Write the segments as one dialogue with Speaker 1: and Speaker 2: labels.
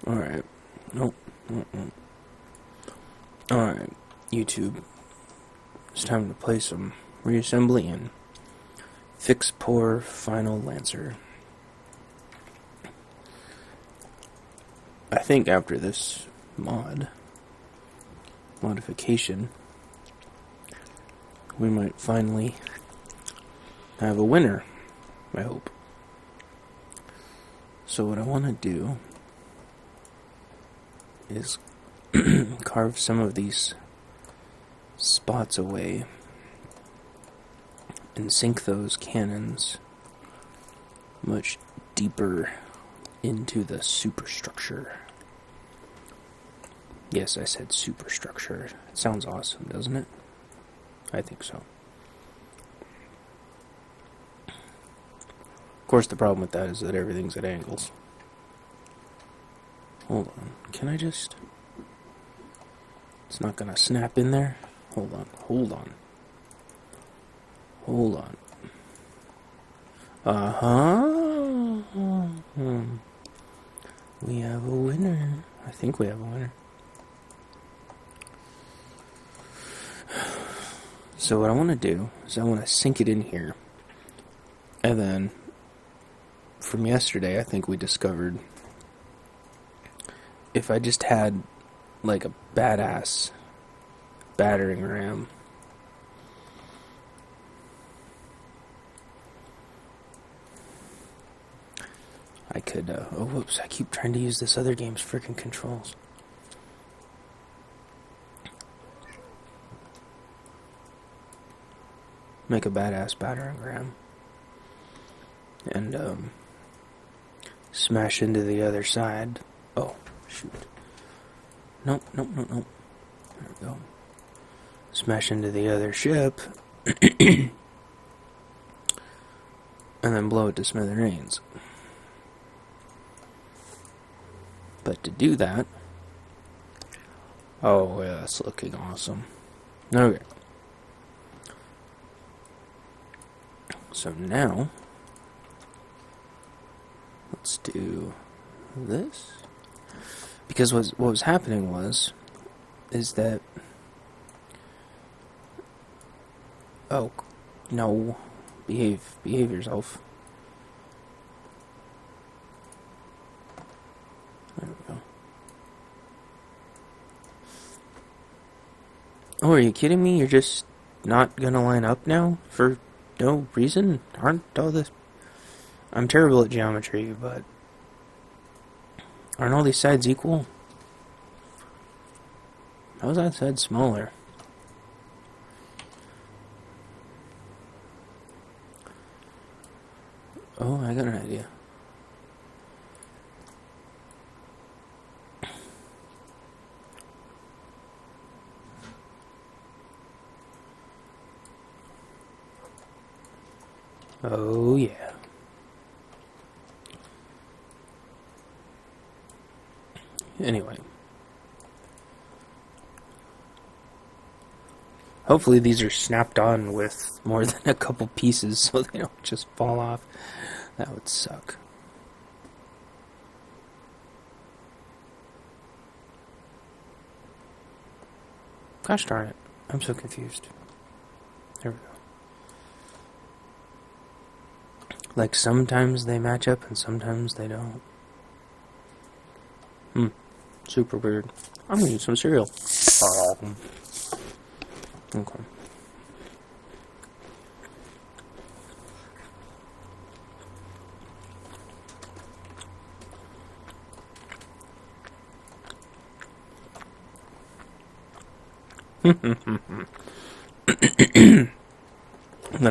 Speaker 1: Alright. Nope. Alright, YouTube. It's time to play some reassembly and fix poor final Lancer. I think after this modification, we might finally have a winner, I hope. So what I want to do is carve some of these spots away and sink those cannons much deeper into the superstructure. Yes, I said superstructure. It sounds awesome, doesn't it? I think so. Of course, the problem with that is that everything's at angles. Hold on. Can I just... It's not gonna snap in there? Hold on. We have a winner. I think we have a winner. So what I want to do is I want to sink it in here. And then, from yesterday, I think we discovered if I just had like a badass battering ram, I could, oh whoops, I keep trying to use this other game's freaking controls. Make a badass battering ram. And, smash into the other side. Oh, shoot. Nope. There we go. Smash into the other ship. And then blow it to smithereens. But to do that... Oh, yeah, that's looking awesome. Okay. So now... Let's do this. Because what was happening is that... Oh, no. Behave yourself. There we go. Oh, are you kidding me? You're just not gonna line up now? For no reason? Aren't all this... I'm terrible at geometry, but... Aren't all these sides equal? How is that side smaller? Oh, I got an idea. Oh, yeah. Anyway. Hopefully these are snapped on with more than a couple pieces so they don't just fall off. That would suck. Gosh darn it. I'm so confused. There we go. Like sometimes they match up and sometimes they don't. Super weird. I'm gonna eat some cereal. Okay. Then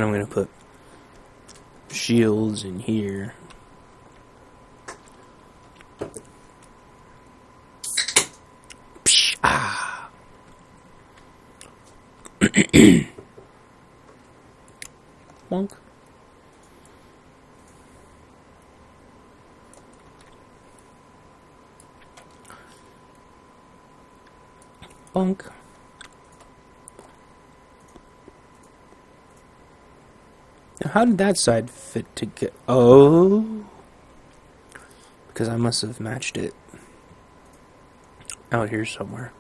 Speaker 1: I'm gonna put shields in here. Psh, ah. Bonk. Bonk. Now, how did that side fit together? Oh. Because I must have matched it Out here somewhere.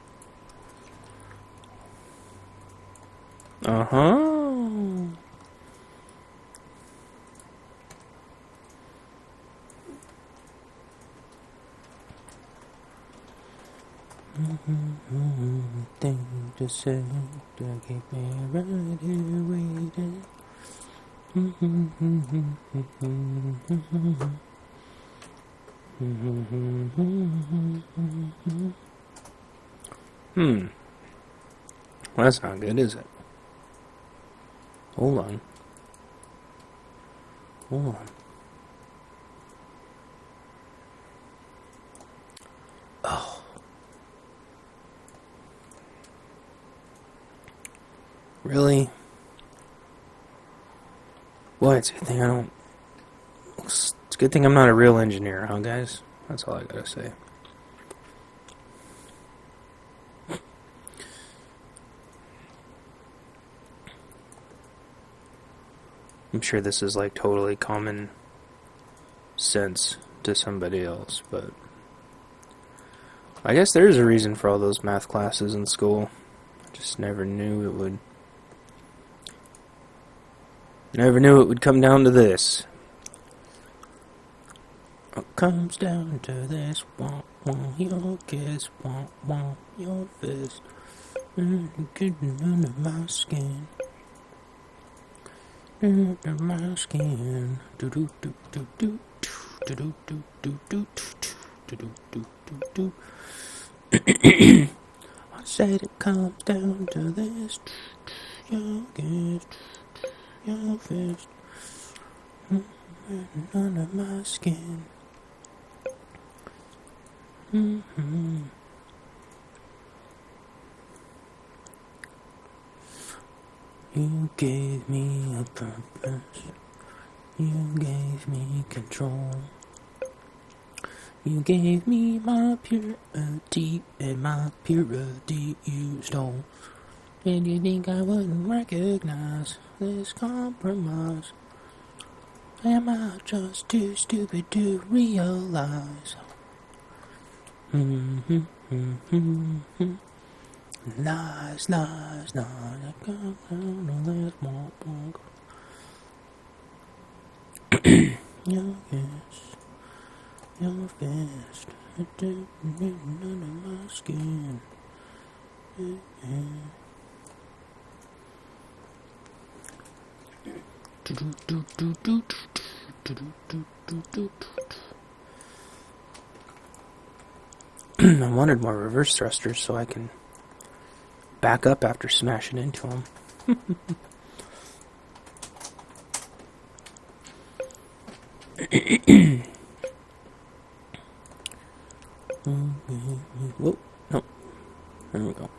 Speaker 1: Uh-huh. Thing to say to keep me right here waiting. Well, that's not good, is it? Hold on. Hold on. Oh. Really? Well, it's a good thing I don't... It's a good thing I'm not a real engineer, huh, guys? That's all I gotta say. I'm sure this is like totally common sense to somebody else, but I guess there's a reason for all those math classes in school. I just never knew it would. Never knew it would come down to this. It comes down to this. Want your kiss, want your fist. Getting under my skin. Under my skin. Do do do do do do do do do do do do do do. I said it comes down to this. Your kiss, your fist. Under my skin. You gave me a purpose. You gave me control. You gave me my purity, and my purity you stole. And you think I wouldn't recognize this compromise? Am I just too stupid to realize? Lies, lies, lies. I can't handle this walk. Your kiss, your fist, it didn't get under my skin. I wanted more reverse thrusters so I can back up after smashing into them. Whoa, no. There we go.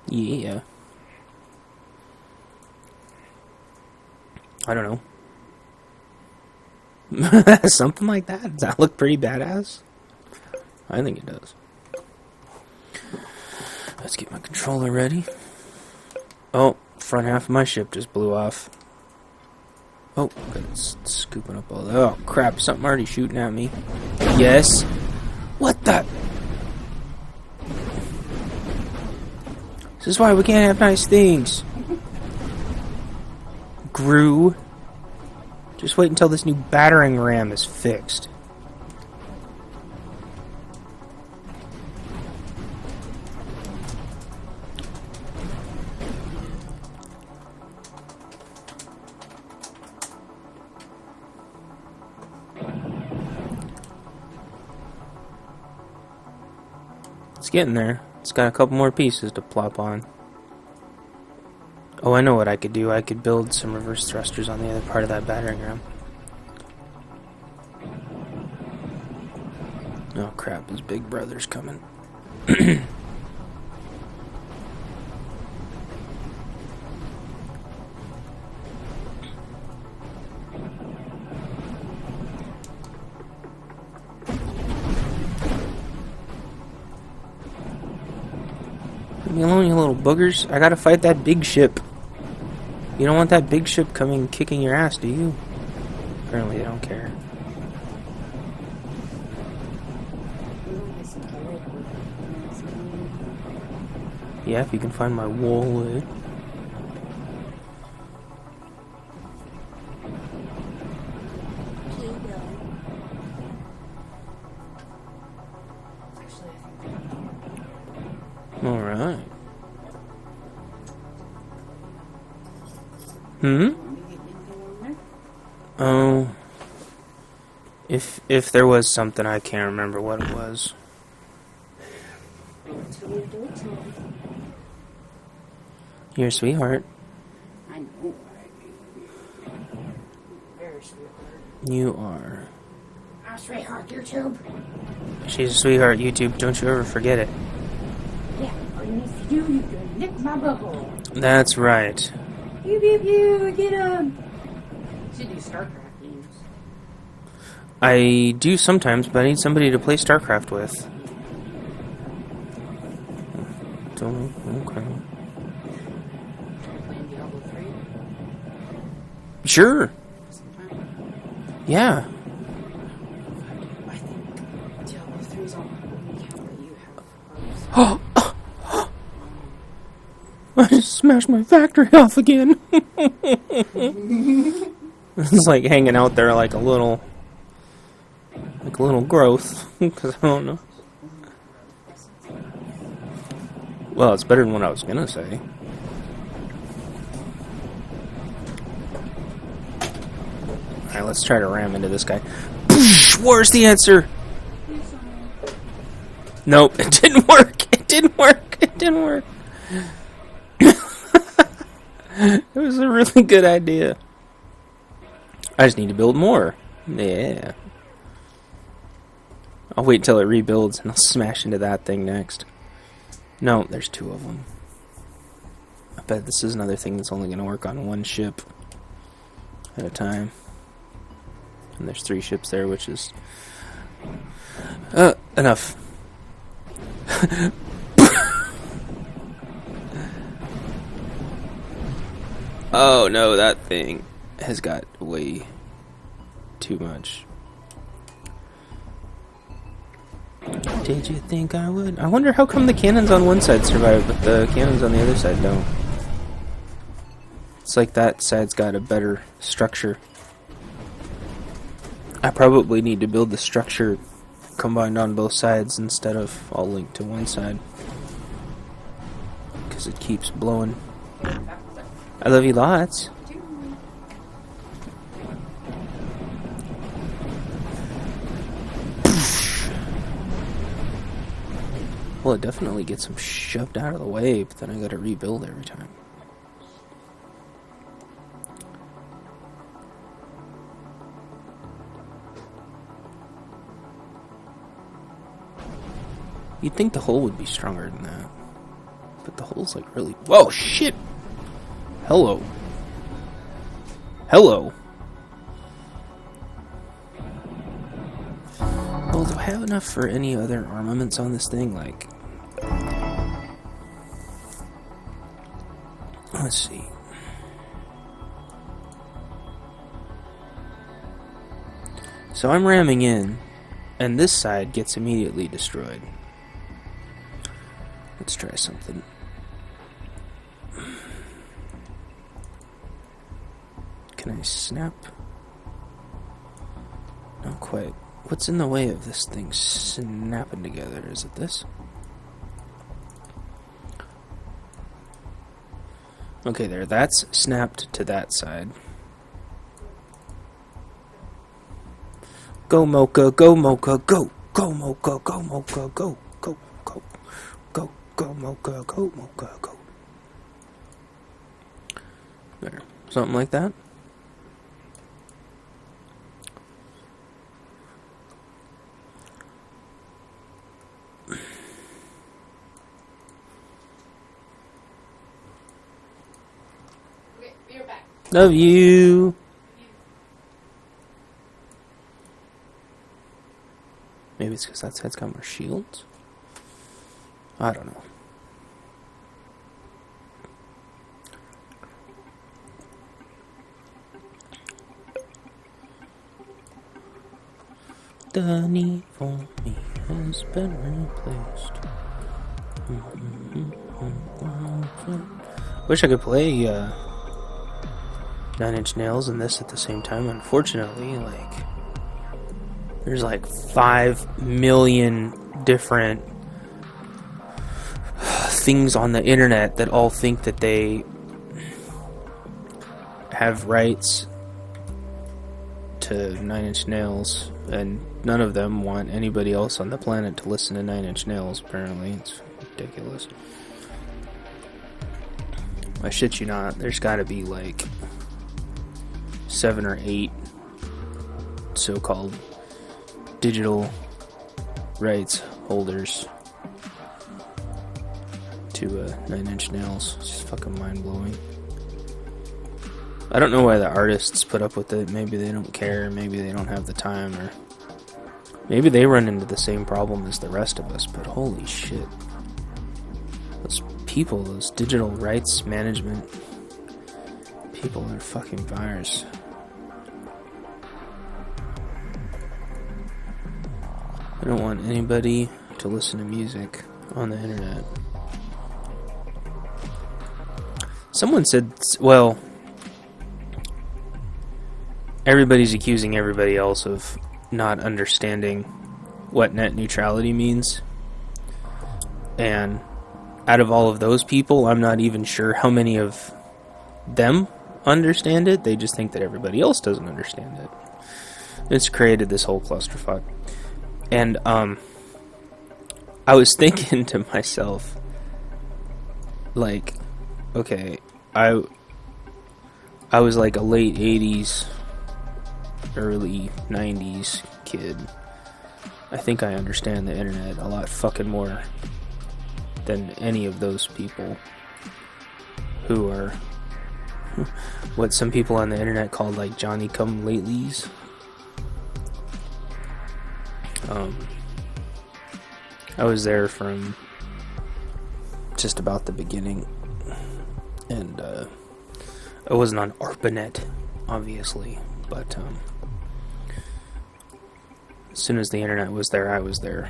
Speaker 1: Yeah. I don't know. Something like that. Does that look pretty badass? I think it does. Let's get my controller ready. Oh, front half of my ship just blew off. Oh, good. It's scooping up all that. Oh, crap. Something already shooting at me. Yes. What the? This is why we can't have nice things. Gru. Just wait until this new battering ram is fixed. It's getting there. It's got a couple more pieces to plop on. Oh, I know what I could do. I could build some reverse thrusters on the other part of that battering ram. Oh crap, his big brother's coming. Leave me alone, you little boogers. I gotta fight that big ship. You don't want that big ship coming kicking your ass, do you? Apparently they don't care. Yeah, if you can find my wallet. Alright. Oh. If there was something, I can't remember what it was. You're a sweetheart.
Speaker 2: I know. Very sweetheart.
Speaker 1: You are.
Speaker 2: I'm a sweetheart, YouTube.
Speaker 1: She's a sweetheart, YouTube. Don't you ever forget it.
Speaker 2: Yeah, and if you do, you can lick my butthole.
Speaker 1: That's right.
Speaker 2: Pew, pew, pew, get him. Should do StarCraft games.
Speaker 1: I do sometimes, but I need somebody to play StarCraft with. So, okay.
Speaker 2: Playing Diablo 3?
Speaker 1: Sure.
Speaker 2: Sometime.
Speaker 1: Yeah.
Speaker 2: I think Diablo 3 is on the account that you have.
Speaker 1: I just smashed my factory off again. It's like hanging out there like a little growth, because I don't know. Well, it's better than what I was gonna say. Alright, let's try to ram into this guy. Where's the answer? Nope, it didn't work. It didn't work. It didn't work. It was a really good idea. I just need to build more. Yeah. I'll wait until it rebuilds and I'll smash into that thing next. No, there's two of them. I bet this is another thing that's only going to work on one ship at a time. And there's 3 ships there, which is... enough. Oh no, that thing has got way too much. Did you think I would? I wonder how come the cannons on one side survive, but the cannons on the other side don't. It's like that side's got a better structure. I probably need to build the structure combined on both sides instead of all linked to one side. Because it keeps blowing. I love you lots. Well, it definitely gets them shoved out of the way, but then I gotta rebuild every time. You'd think the hull would be stronger than that. But the hull's like really... Whoa, shit! Hello. Hello. Well, do I have enough for any other armaments on this thing? Like... Let's see. So I'm ramming in, and this side gets immediately destroyed. Let's try something. Can I snap? Not quite. What's in the way of this thing snapping together? Is it this? Okay, there. That's snapped to that side. Go, Mocha, go, Mocha, go! Go, Mocha, go, Mocha, go! Go, go, go, go, Mocha, go, Mocha, go! There. Something like that. Love you. Maybe it's because that side's got more shields? I don't know. The need for me has been replaced. Wish I could play 9 Inch Nails and this at the same time. Unfortunately, like, there's like 5 million different things on the internet that all think that they have rights to 9 Inch Nails, and none of them want anybody else on the planet to listen to 9 Inch Nails. Apparently, it's ridiculous. I shit you not, there's gotta be like 7 or 8 so-called digital rights holders to 9 Inch Nails. It's just fucking mind-blowing. I don't know why the artists put up with it. Maybe they don't care, maybe they don't have the time, or maybe they run into the same problem as the rest of us, but holy shit. Those people, those digital rights management people are fucking fires. I don't want anybody to listen to music on the internet. Someone said, well, everybody's accusing everybody else of not understanding what net neutrality means. And out of all of those people, I'm not even sure how many of them understand it. They just think that everybody else doesn't understand it. It's created this whole clusterfuck. And I was thinking to myself, like, okay, I was like a late 80s, early 90s kid. I think I understand the internet a lot fucking more than any of those people who are what some people on the internet call like Johnny-come-latelys. I was there from just about the beginning, and I wasn't on ARPANET, obviously, but as soon as the internet was there, I was there.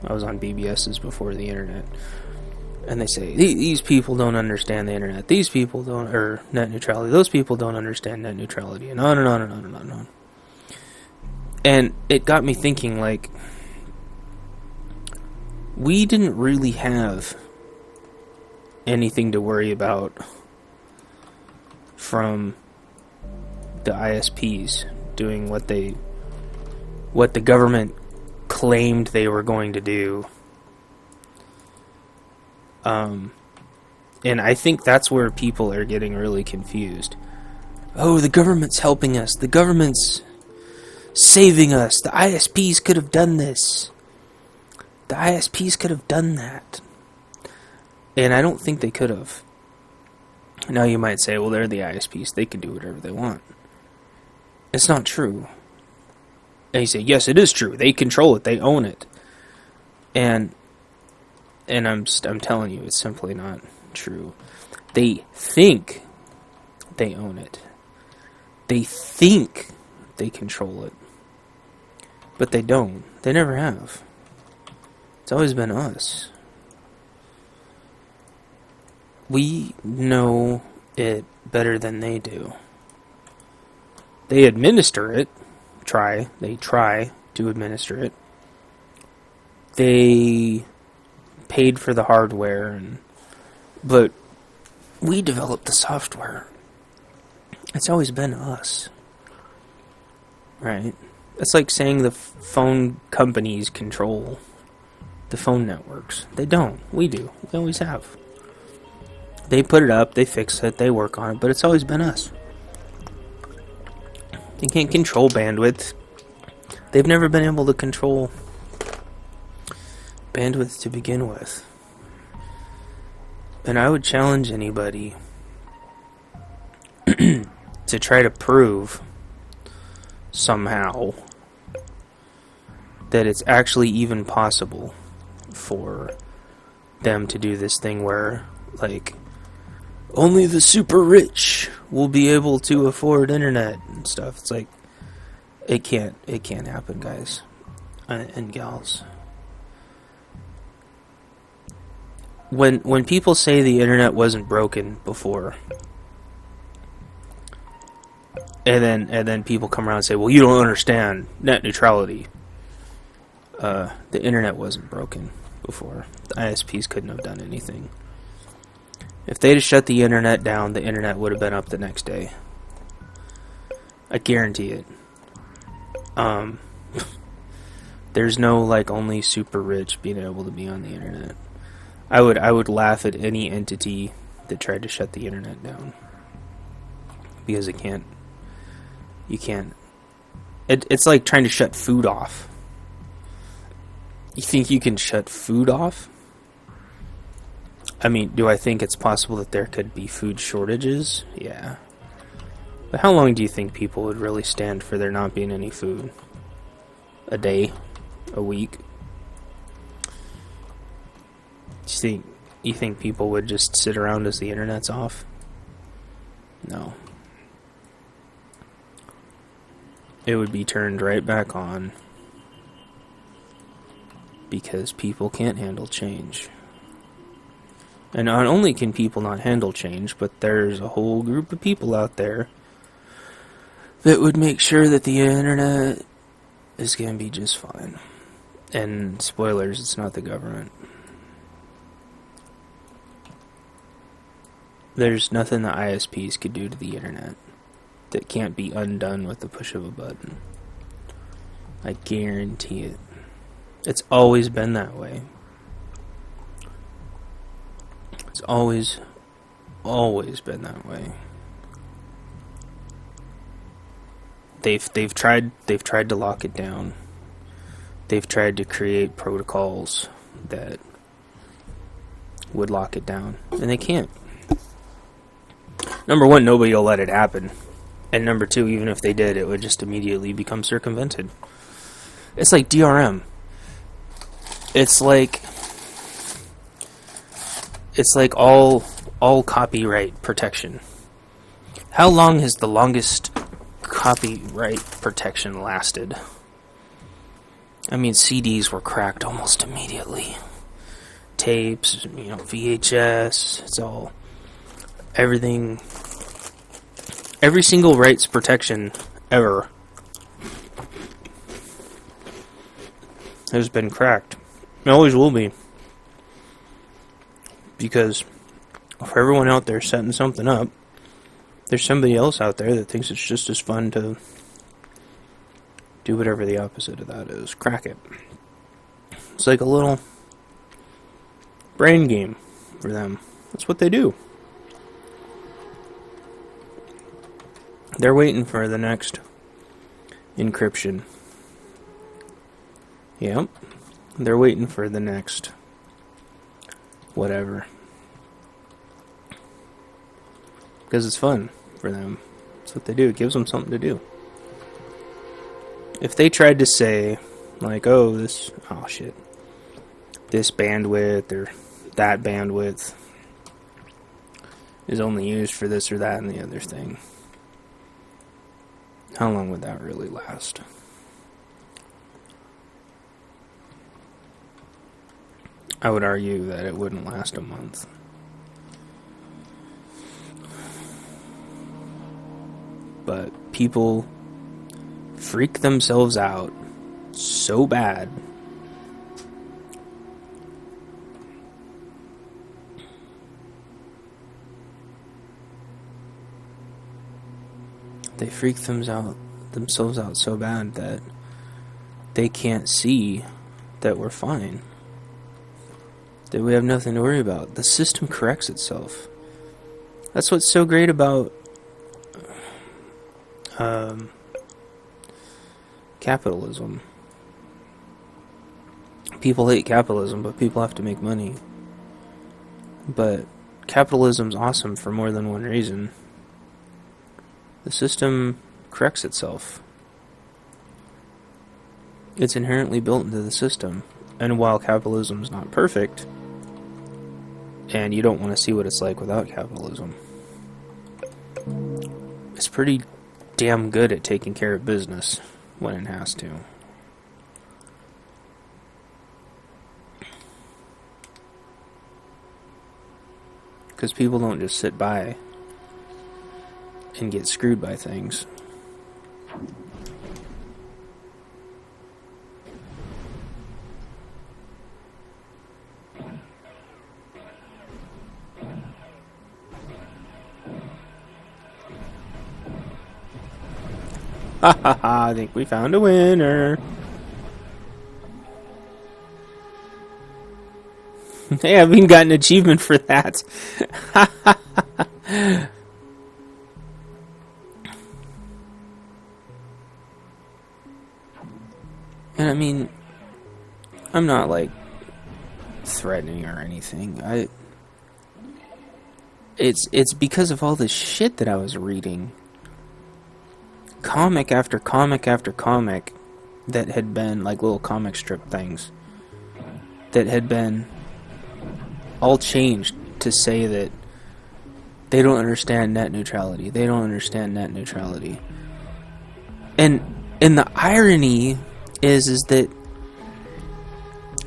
Speaker 1: I was on BBS's before the internet. And they say, these people don't understand the internet. These people don't, or net neutrality. Those people don't understand net neutrality. And on and on and on and on and on. And it got me thinking, like, we didn't really have anything to worry about from the ISPs doing what the government claimed they were going to do. And I think that's where people are getting really confused. Oh, the government's helping us. The government's saving us. The ISPs could have done this. The ISPs could have done that. And I don't think they could have. Now you might say, well, they're the ISPs. They can do whatever they want. It's not true. And you say, yes, it is true. They control it. They own it. And I'm telling you, it's simply not true. They think they own it. They think they control it. But they don't. They never have. It's always been us. We know it better than they do. They administer it. They try to administer it. They paid for the hardware, but we developed the software. It's always been us. Right? It's like saying the phone companies control the phone networks. They don't. We do. We always have. They put it up, they fix it, they work on it, but it's always been us. They can't control bandwidth. They've never been able to control bandwidth to begin with. And I would challenge anybody to try to prove somehow that it's actually even possible for them to do this thing where, like, only the super rich will be able to afford internet and stuff. It's like, it can't happen, guys. and gals. When people say the internet wasn't broken before, and then people come around and say, well, you don't understand net neutrality. The internet wasn't broken before. The ISPs couldn't have done anything. If they'd have shut the internet down, the internet would have been up the next day. I guarantee it. There's no like only super rich being able to be on the internet. I would laugh at any entity that tried to shut the internet down, because it can't. You can't. It's like trying to shut food off. You think you can shut food off? I mean, do I think it's possible that there could be food shortages? Yeah. But how long do you think people would really stand for there not being any food? A day? A week? You think people would just sit around as the internet's off? No. It would be turned right back on, because people can't handle change. And not only can people not handle change, but there's a whole group of people out there that would make sure that the internet is going to be just fine. And spoilers, it's not the government. There's nothing the ISPs could do to the internet that can't be undone with the push of a button. I guarantee it. It's always been that way. It's always been that way. They've tried to lock it down. They've tried to create protocols that would lock it down, and they can't. Number one, nobody will let it happen. And number two, even if they did, it would just immediately become circumvented. It's like DRM. It's like all copyright protection. How long has the longest copyright protection lasted? I mean, CDs were cracked almost immediately. Tapes, VHS, it's all... Everything... Every single rights protection ever has been cracked. It always will be. Because if everyone out there setting something up, there's somebody else out there that thinks it's just as fun to do whatever the opposite of that is. Crack it. It's like a little brain game for them. That's what they do. They're waiting for the next encryption. Yep. They're waiting for the next whatever. Because it's fun for them. That's what they do. It gives them something to do. If they tried to say, like, this bandwidth or that bandwidth is only used for this or that and the other thing, how long would that really last? I would argue that it wouldn't last a month. But people freak themselves out so bad themselves out so bad that they can't see that we're fine, that we have nothing to worry about. The system corrects itself. That's what's so great about capitalism. People hate capitalism, but people have to make money. But capitalism's awesome for more than one reason. The system corrects itself. It's inherently built into the system. And while capitalism's not perfect, and you don't want to see what it's like without capitalism, it's pretty damn good at taking care of business when it has to. Because people don't just sit by and get screwed by things. Ha ha ha, I think we found a winner. Hey, I've even got an achievement for that. And I mean, I'm not like threatening or anything. It's because of all this shit that I was reading. Comic after comic after comic that had been like little comic strip things that had been all changed to say that they don't understand net neutrality. They don't understand net neutrality. And the irony is that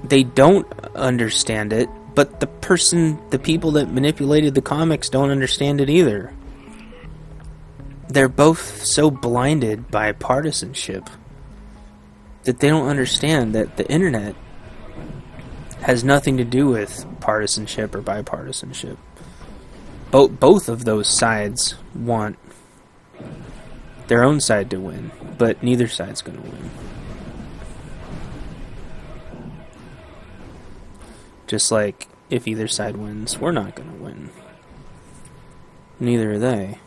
Speaker 1: they don't understand it, but the people that manipulated the comics don't understand it either. They're both so blinded by partisanship that they don't understand that the internet has nothing to do with partisanship or bipartisanship. Both of those sides want their own side to win, but neither side's going to win. Just like if either side wins, we're not going to win. Neither are they.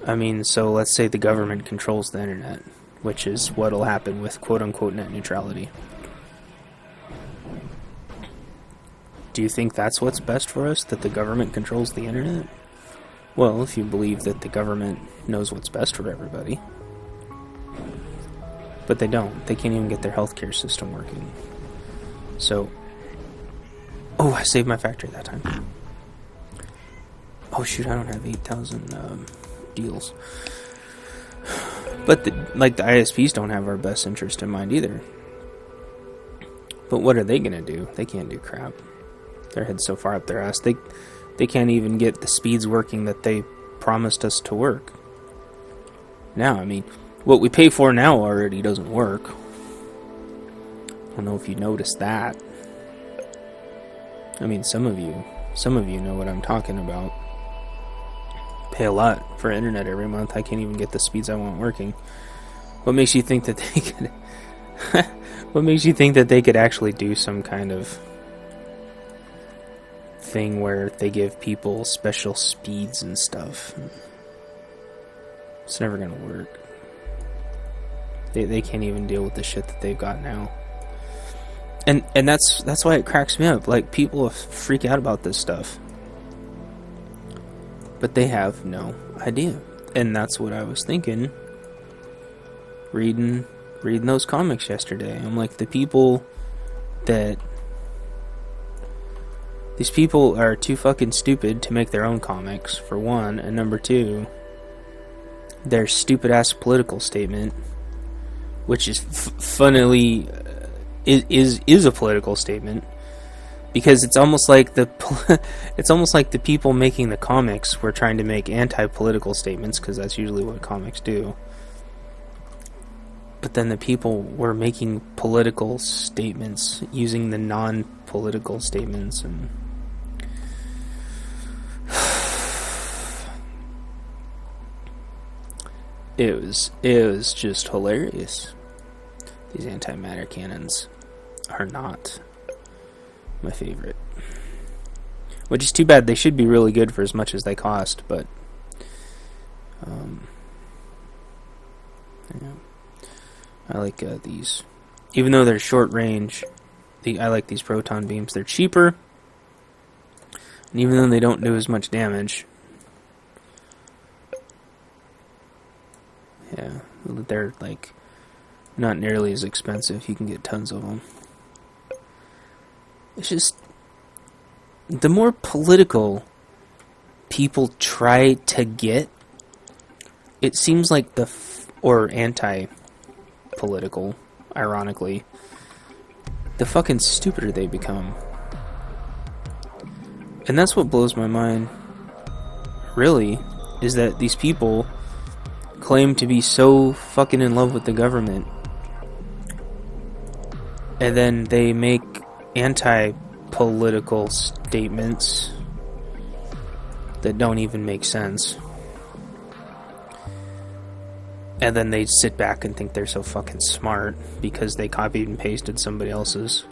Speaker 1: I mean, so let's say the government controls the internet, which is what'll happen with quote-unquote net neutrality. Do you think that's what's best for us, that the government controls the internet? Well, if you believe that the government knows what's best for everybody. But they don't. They can't even get their healthcare system working. So... Oh, I saved my factory that time. Oh shoot, I don't have 8,000 deals. But the ISPs don't have our best interest in mind either. But what are they gonna do? They can't do crap. Their head's so far up their ass. They can't even get the speeds working that they promised us to work. Now, I mean, what we pay for now already doesn't work. I don't know if you noticed that. I mean, some of you know what I'm talking about. Pay a lot for internet every month. I can't even get the speeds I want working. What makes you think that they could... What makes you think that they could actually do some kind of thing where they give people special speeds and stuff? It's never gonna work. They can't even deal with the shit that they've got now. And that's why it cracks me up. Like, people freak out about this stuff, but they have no idea. And that's what I was thinking reading those comics yesterday. I'm like, these people are too fucking stupid to make their own comics, for one, and number two, their stupid ass political statement, which is funnily is a political statement, because it's almost like the people making the comics were trying to make anti-political statements, because that's usually what comics do. But then the people were making political statements using the non-political statements, and it was just hilarious. These antimatter cannons are not my favorite, which is too bad. They should be really good for as much as they cost, but yeah. I like these, even though they're short range. I like these proton beams. They're cheaper, and even though they don't do as much damage, yeah, they're like not nearly as expensive. You can get tons of them. It's just, the more political people try to get, it seems like or anti-political, ironically, the fucking stupider they become. And that's what blows my mind, really, is that these people claim to be so fucking in love with the government, and then they make anti-political statements that don't even make sense. And then they sit back and think they're so fucking smart because they copied and pasted somebody else's.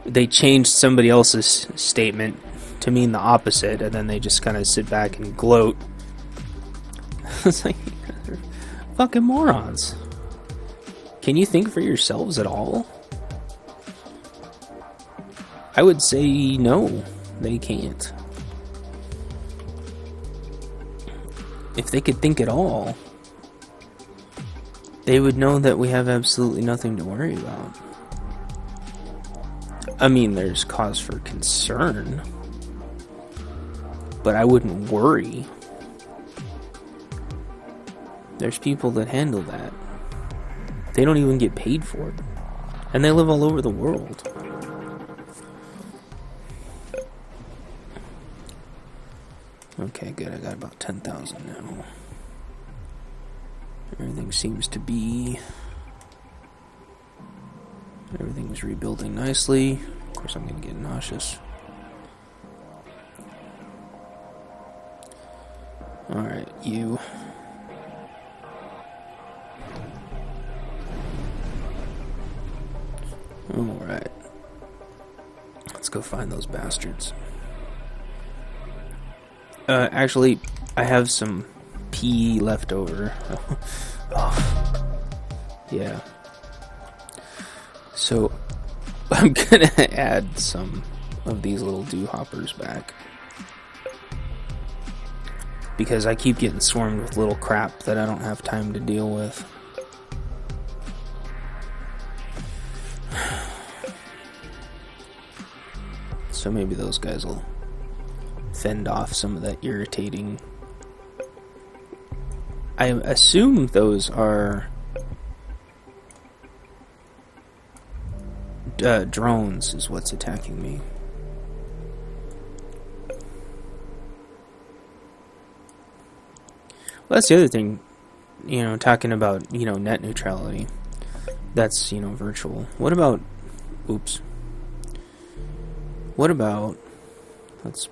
Speaker 1: They changed somebody else's statement to mean the opposite, and then they just kind of sit back and gloat. It's like, they're fucking morons. Can you think for yourselves at all? I would say no, they can't. If they could think at all, they would know that we have absolutely nothing to worry about. I mean, there's cause for concern, but I wouldn't worry. There's people that handle that. They don't even get paid for it. And they live all over the world. Okay, good. I got about 10,000 now. Everything seems to be... Everything's rebuilding nicely. Of course, I'm going to get nauseous. Alright, you... Alright. Let's go find those bastards. Actually, I have some pee left over. Oh. Yeah. So, I'm gonna add some of these little dew hoppers back. Because I keep getting swarmed with little crap that I don't have time to deal with. So maybe those guys will fend off some of that irritating... I assume those are drones is what's attacking me. Well, that's the other thing, you know, talking about, you know, net neutrality. That's, you know, virtual. What about... Oops. What about... Let's...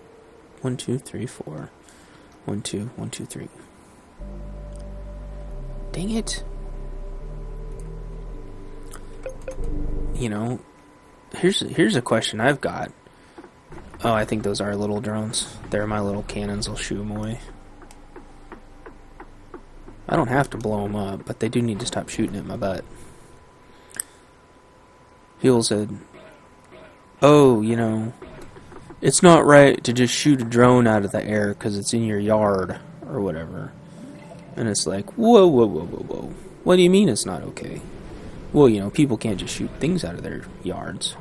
Speaker 1: 1, 2, 3, 4. 1, 2, 1, 2, 3. Dang it. You know, here's a question I've got. Oh, I think those are little drones. They're my little cannons. I'll shoot them away. I don't have to blow them up, but they do need to stop shooting at my butt. People said, oh, you know, it's not right to just shoot a drone out of the air because it's in your yard or whatever. And it's like, whoa, whoa, whoa, whoa, whoa. What do you mean it's not okay? Well, you know, people can't just shoot things out of their yards.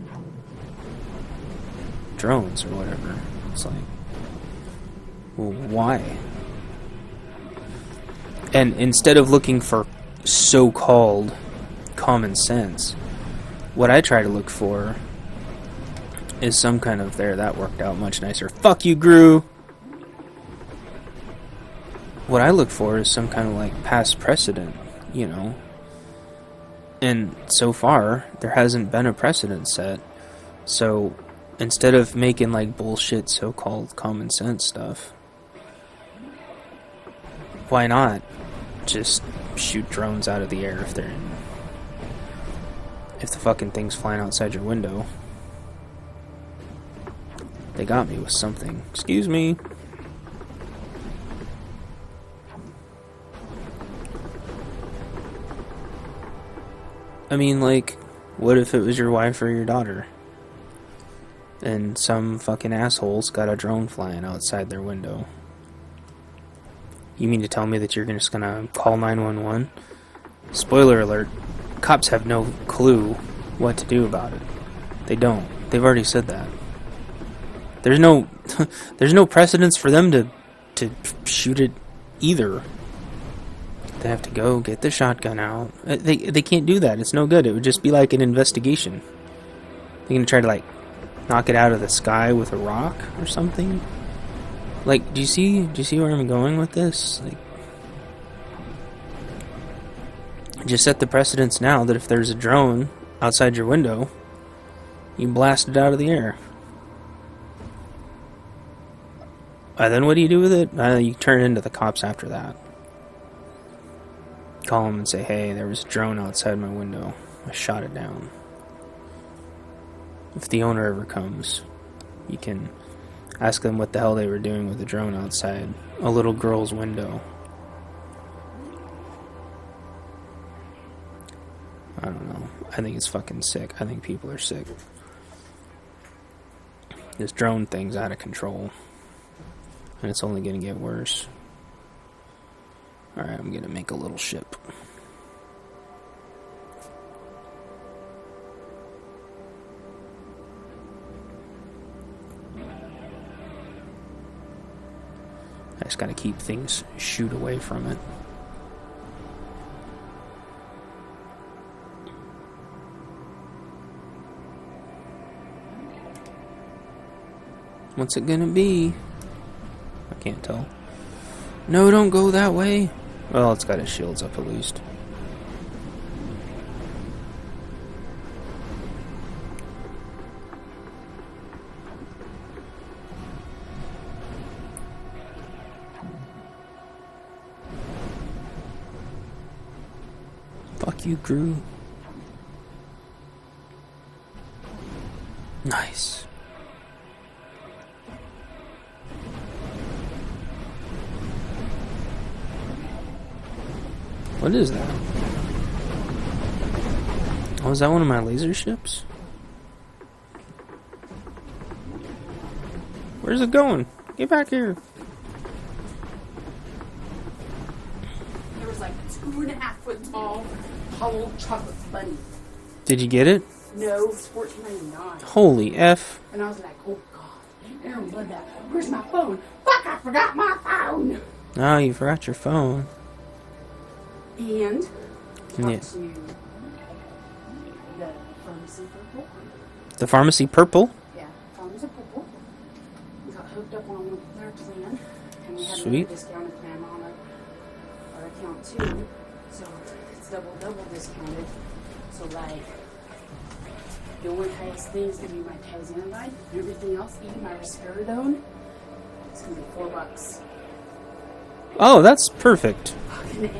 Speaker 1: Drones or whatever. It's like, well, why? And instead of looking for so-called common sense, what I try to look for is some kind of... There, that worked out much nicer. Fuck you, Gru! What I look for is some kind of, like, past precedent, you know? And so far, there hasn't been a precedent set. So, instead of making, like, bullshit so-called common sense stuff, why not just shoot drones out of the air if they're in... If the fucking thing's flying outside your window? They got me with something. Excuse me. I mean, like, what if it was your wife or your daughter? And some fucking asshole's got a drone flying outside their window. You mean to tell me that you're just gonna call 911? Spoiler alert, cops have no clue what to do about it. They don't. They've already said that. There's no there's no precedence for them to shoot it either. They have to go get the shotgun out. They can't do that. It's no good. It would just be like an investigation. They're gonna try to, like, knock it out of the sky with a rock or something. Like, do you see where I'm going with this? Like, just set the precedence now that if there's a drone outside your window, you blast it out of the air. Then what do you do with it? You turn into the cops after that. Call them and say, hey, there was a drone outside my window. I shot it down. If the owner ever comes, you can ask them what the hell they were doing with the drone outside a little girl's window. I don't know. I think it's fucking sick. I think people are sick. This drone thing's out of control. And it's only gonna get worse. Alright, I'm gonna make a little ship. I just gotta keep things shoot away from it. What's it gonna be? I can't tell. No, don't go that way. Well, it's got its shields up at least. Fuck you, Drew. Nice. What is that? Oh, is that one of my laser ships? Where's it going? Get back here.
Speaker 2: There was like 2.5 foot tall, hollow chocolate bunny.
Speaker 1: Did you get it?
Speaker 2: No, it's $14.99.
Speaker 1: Holy F.
Speaker 2: And I was like, oh god, Aaron blood that. Where's my phone? Fuck, I forgot my phone.
Speaker 1: Oh, you forgot your phone.
Speaker 2: And
Speaker 1: Yeah.
Speaker 2: to the pharmacy purple.
Speaker 1: The pharmacy purple?
Speaker 2: Yeah, pharmacy purple. We got hooked up on their plan. And we had
Speaker 1: Sweet.
Speaker 2: a discounted plan on our account too. So it's double discounted. So like the only highest thing is gonna be my Tazanidine. Everything else, even my risperidone, it's gonna be $4.
Speaker 1: Oh, that's perfect.
Speaker 2: Fucking A.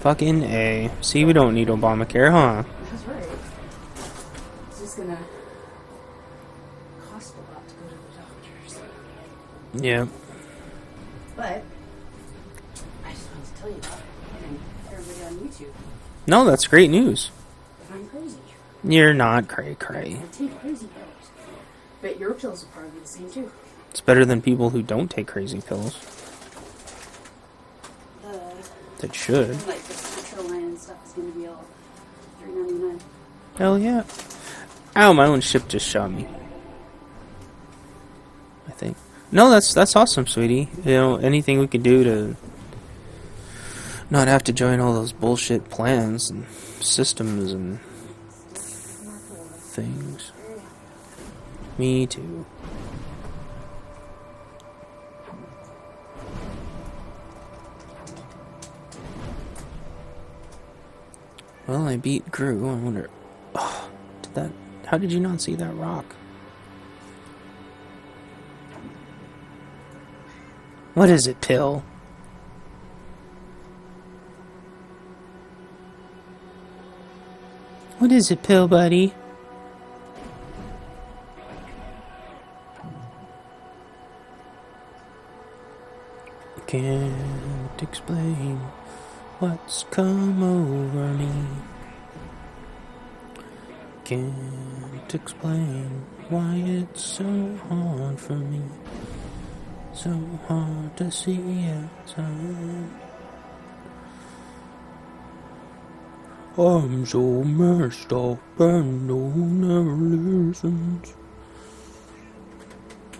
Speaker 1: Fucking A. See, we don't need Obamacare, huh?
Speaker 2: That's right. It's just gonna cost a lot to go to the doctors.
Speaker 1: Yeah.
Speaker 2: But I just wanted to tell you about it and everybody on YouTube.
Speaker 1: No, that's great news.
Speaker 2: If I'm crazy.
Speaker 1: You're not cray.
Speaker 2: I take crazy pills. But your pills will probably be the same too.
Speaker 1: It's better than people who don't take crazy pills. That should.
Speaker 2: Like the sertraline and stuff is gonna be all $3.99.
Speaker 1: Hell yeah. Ow, my own ship just shot me. I think. No, that's awesome, sweetie. You know, anything we could do to not have to join all those bullshit plans and systems and things. Me too. Well, I beat Gru. I wonder. Oh, how did you not see that rock? What is it, Pill? What is it, Pill, buddy? Can't explain what's come over me. Can't explain why it's so hard for me. So hard to see outside. I'm so messed up and no one never listens.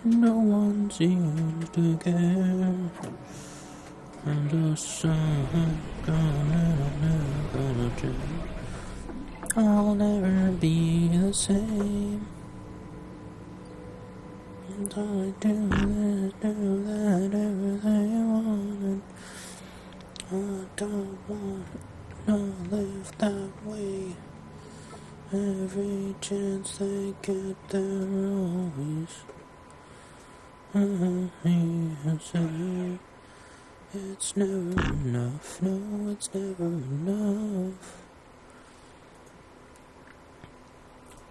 Speaker 1: No one seems to care. And the sun's gonna change. I'll never be the same. I do this, do that, everything you wanted. I don't want to live that way. Every chance they get, they're always say it's never enough. No, it's never enough.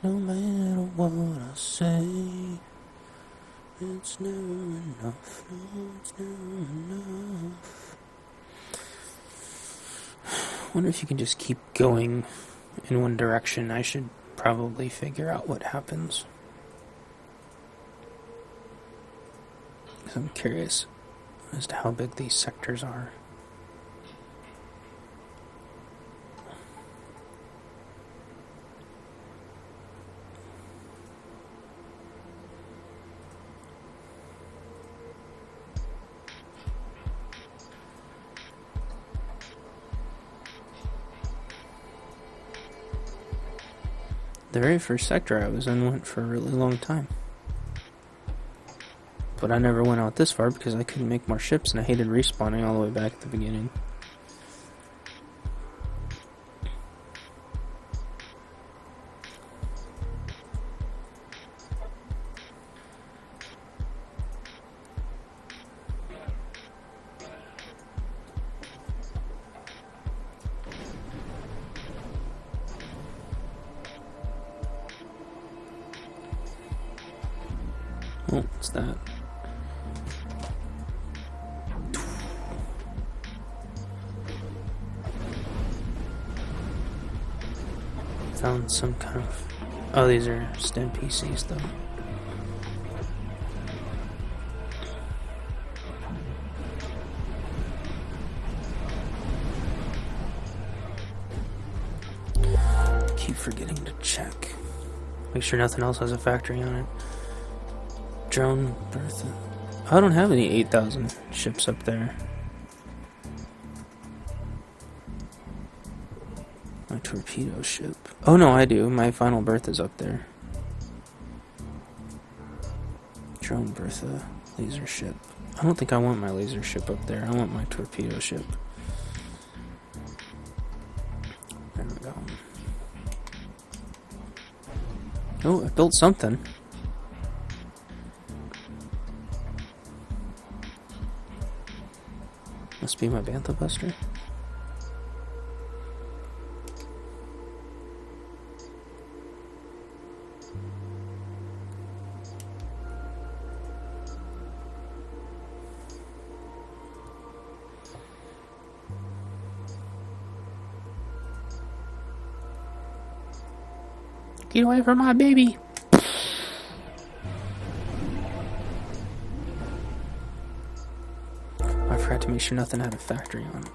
Speaker 1: No matter what I say, it's never enough. No, it's never enough. I wonder if you can just keep going in one direction. I should probably figure out what happens. I'm curious as to how big these sectors are. The very first sector I was in went for a really long time. But I never went out this far because I couldn't make more ships and I hated respawning all the way back at the beginning. Oh, what's that? Found some kind of... Oh, these are STEM PCs, though. Keep forgetting to check. Make sure nothing else has a factory on it. Drone Bertha. I don't have any 8,000 ships up there. My torpedo ship. Oh no, I do. My final Bertha's up there. Drone Bertha. Laser ship. I don't think I want my laser ship up there. I want my torpedo ship. There we go. Oh, I built something. Must be my Bantha Buster. Get away from my baby! I forgot to make sure nothing had a factory on it.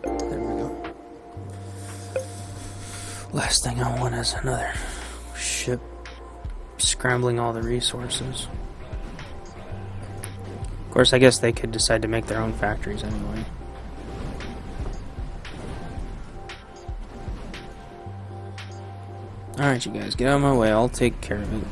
Speaker 1: There we go. Last thing I want is another ship scrambling all the resources. Of course, I guess they could decide to make their own factories anyway. Alright, you guys, get out of my way. I'll take care of it.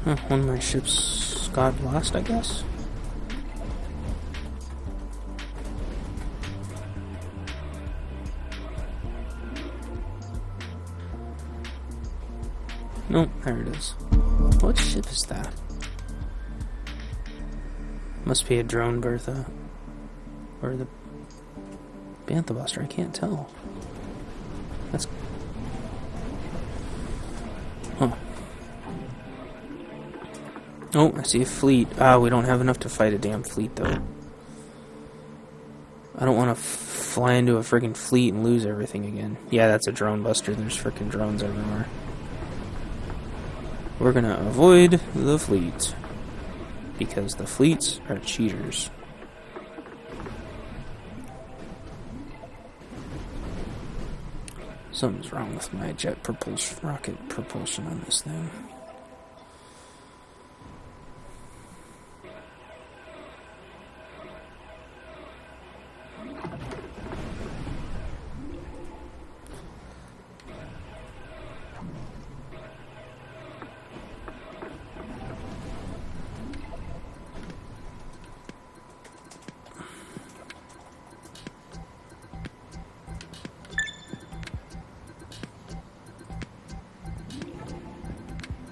Speaker 1: Huh, one of my ships got lost, I guess. Nope, there it is. What ship is that? Must be a drone Bertha. Or the Bantha Buster, I can't tell. That's... Huh. Oh, I see a fleet. Ah, we don't have enough to fight a damn fleet, though. I don't want to fly into a friggin' fleet and lose everything again. Yeah, that's a drone buster. There's frickin' drones everywhere. We're gonna avoid the fleet. Because the fleets are cheaters. Something's wrong with my rocket propulsion on this thing.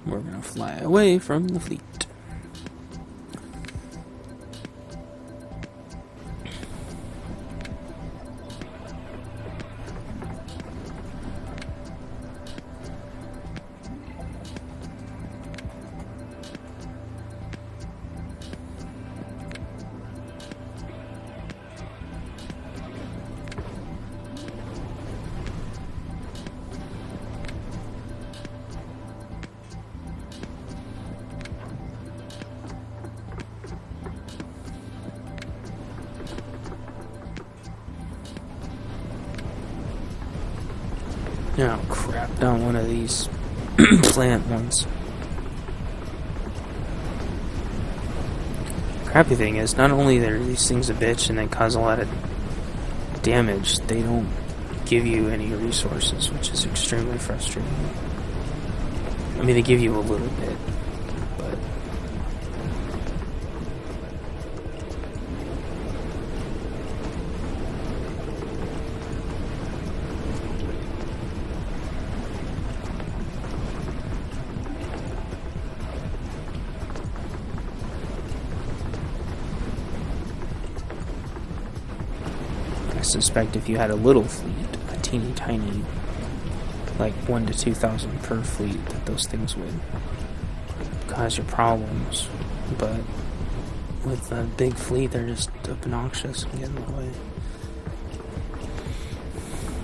Speaker 1: We're gonna fly away from the fleet. Oh crap, down one of these plant ones. Crappy thing is, not only are these things a bitch and they cause a lot of damage, they don't give you any resources, which is extremely frustrating. I mean, they give you a little bit, but... I suspect if you had a little fleet, a teeny tiny, like 1 to 2,000 per fleet, that those things would cause you problems. But with a big fleet, they're just obnoxious and get in the way.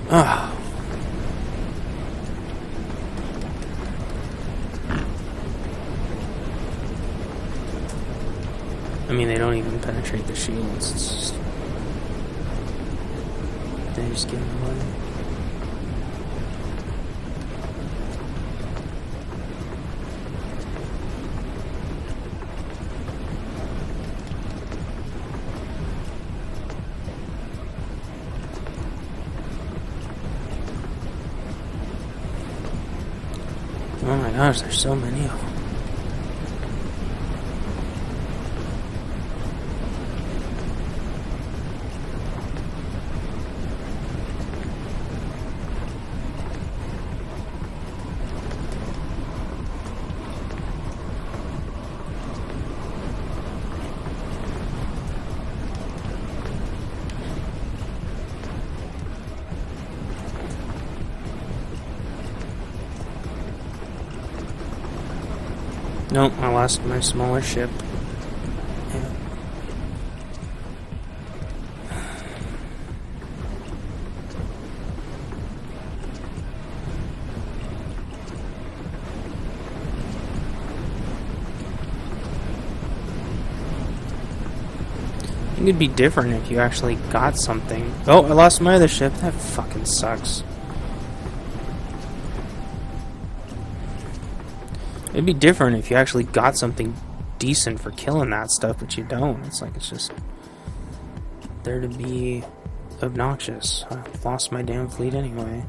Speaker 1: Ah. I mean, they don't even penetrate the shields. It's just... they just get in the way. Oh my gosh, there's so many of them. Nope, I lost my smaller ship. Yeah. I think it'd be different if you actually got something. Oh, I lost my other ship. That fucking sucks. It'd be different if you actually got something decent for killing that stuff, but you don't. It's like, it's just there to be obnoxious. I lost my damn fleet anyway.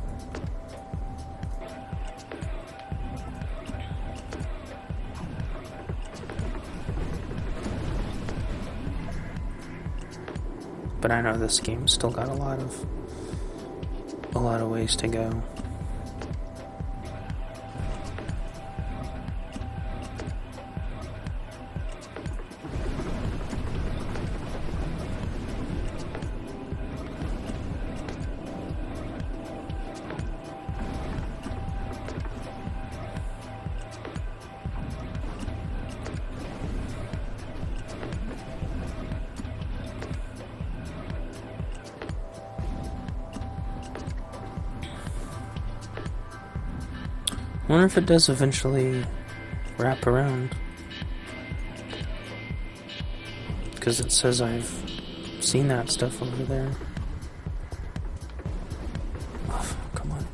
Speaker 1: But I know this game's still got a lot of ways to go. I wonder if it does eventually wrap around. Because it says I've seen that stuff over there. Oh, come on.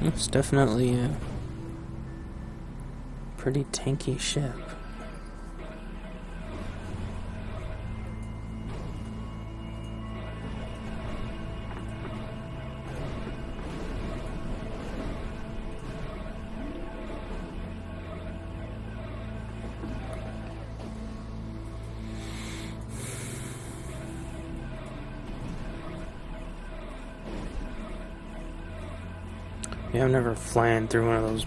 Speaker 1: It's definitely a pretty tanky ship. Yeah, I'm never flying through one of those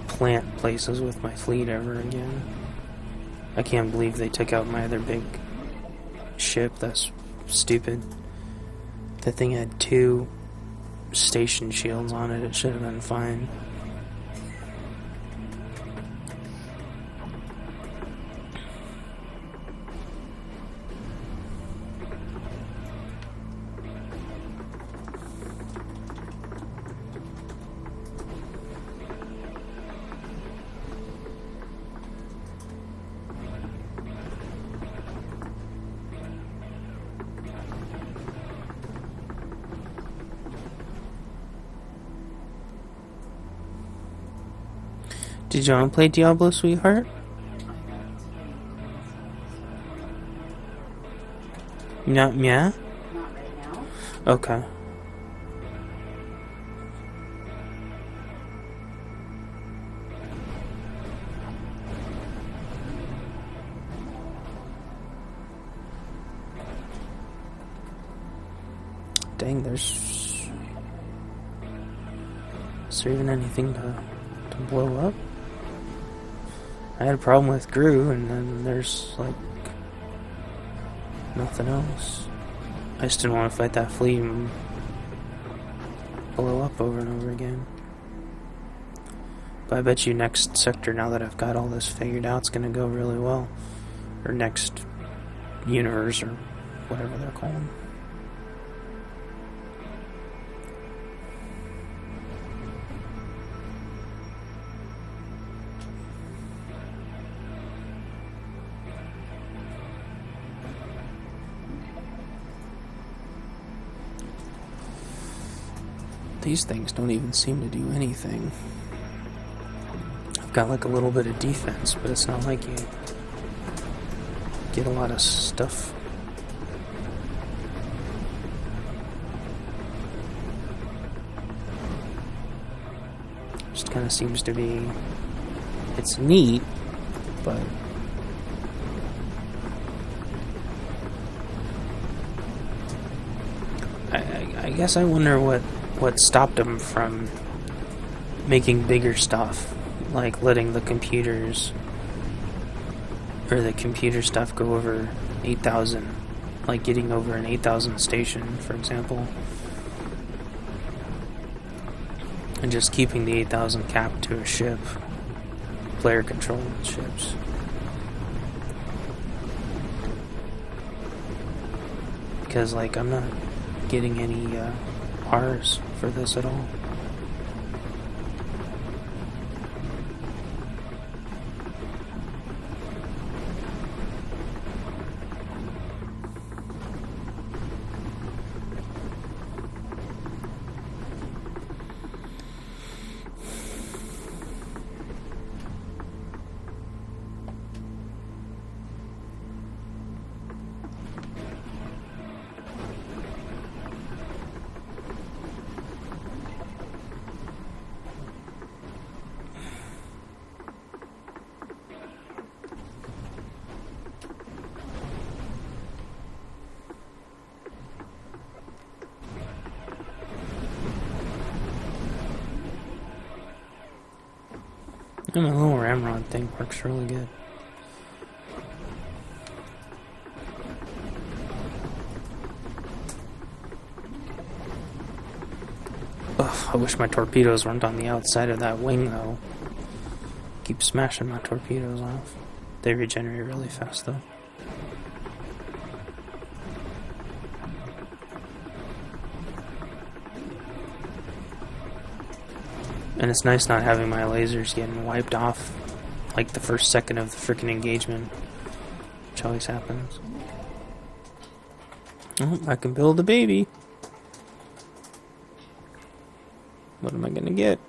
Speaker 1: plant places with my fleet ever again. I can't believe they took out my other big ship. That's stupid. That thing had 2 station shields on it. It should have been fine. Did you want to play Diablo, sweetheart? Yeah?
Speaker 2: Not right now.
Speaker 1: Okay. Dang, is there even anything to blow up? I had a problem with Gru, and then there's, like, nothing else. I just didn't want to fight that fleet and blow up over and over again. But I bet you next sector, now that I've got all this figured out, it's gonna go really well. Or next universe, or whatever they're called. These things don't even seem to do anything. I've got like a little bit of defense, but it's not like you get a lot of stuff. Just kind of seems to be... It's neat, but... I guess I wonder what stopped them from making bigger stuff, like letting the computers or the computer stuff go over 8,000, like getting over an 8,000 station, for example, and just keeping the 8,000 cap to a ship, player controlled ships. Because, like, I'm not getting any R's for this at all. And my little ramrod thing works really good. Ugh, I wish my torpedoes weren't on the outside of that wing, though. Keep smashing my torpedoes off. They regenerate really fast, though. And it's nice not having my lasers getting wiped off like the first second of the freaking engagement, which always happens. Oh, I can build a baby. What am I gonna get?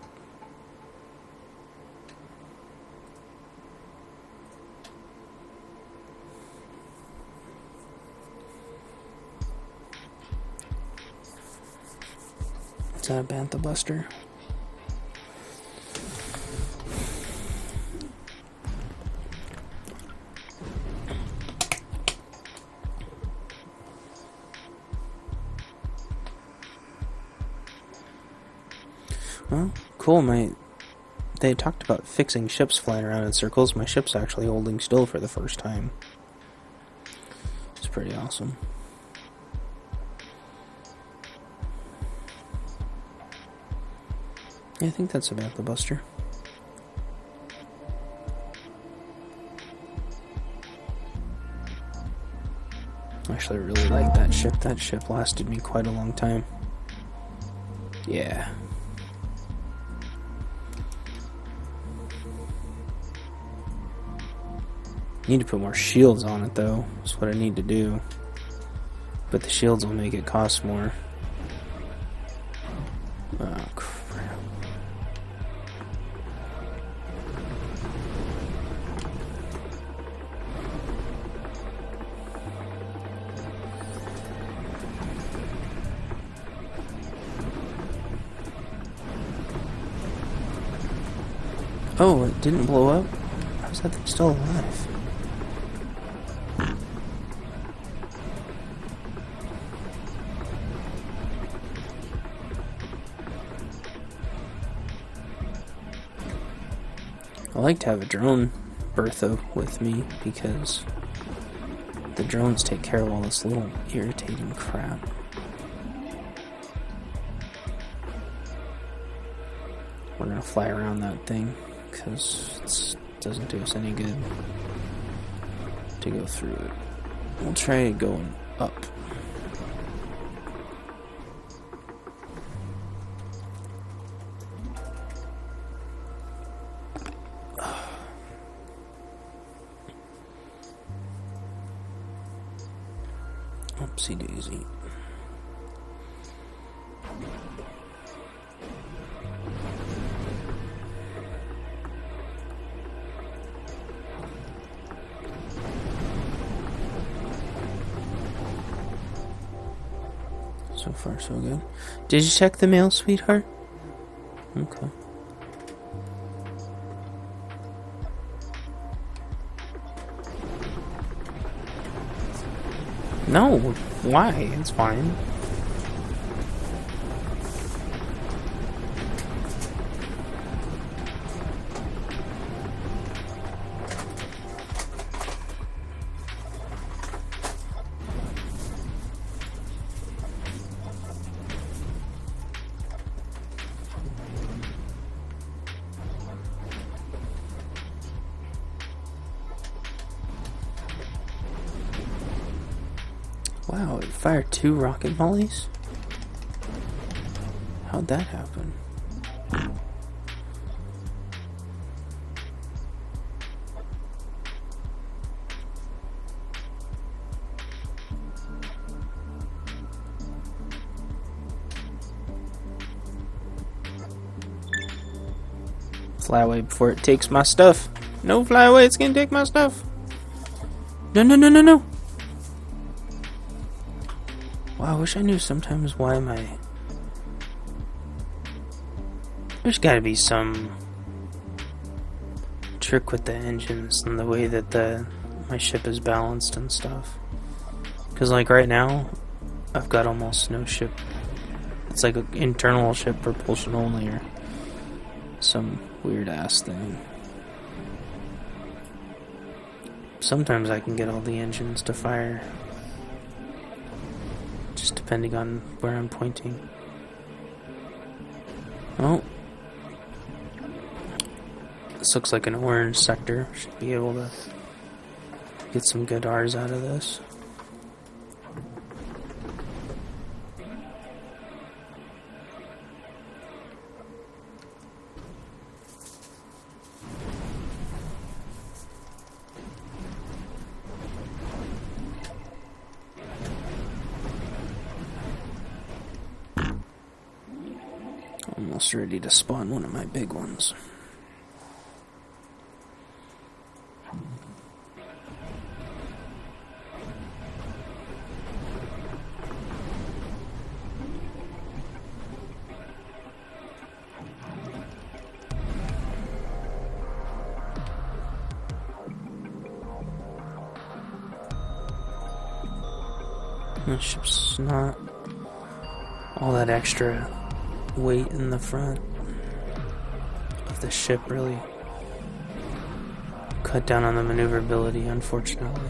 Speaker 1: Is that a Bantha Buster? Well, cool. They talked about fixing ships flying around in circles. My ship's actually holding still for the first time. It's pretty awesome. Yeah, I think that's about the Buster. Actually, I really like that ship. That ship lasted me quite a long time. Yeah. Need to put more shields on it, though. That's what I need to do. But the shields will make it cost more. Oh, crap. Oh, it didn't blow up? How's that thing still alive? I like to have a drone Bertha with me because the drones take care of all this little irritating crap. We're gonna fly around that thing because it doesn't do us any good to go through it. We'll try going up. Oopsie daisy. So far, so good. Did you check the mail, sweetheart? Okay. No, why? It's fine. Wow, it fired 2 rocket volleys? How'd that happen? Fly away before it takes my stuff. No, fly away, it's gonna take my stuff. No, no, no, no, no. Wow, I wish I knew sometimes why there's gotta be some trick with the engines and the way that my ship is balanced and stuff. Because like right now, I've got almost no ship. It's like an internal ship propulsion only or some weird ass thing. Sometimes I can get all the engines to fire, just depending on where I'm pointing. Oh, this looks like an orange sector. Should be able to get some good R's out of this. Almost ready to spawn one of my big ones. The ship's not all that extra weight in the front of the ship really cut down on the maneuverability, unfortunately.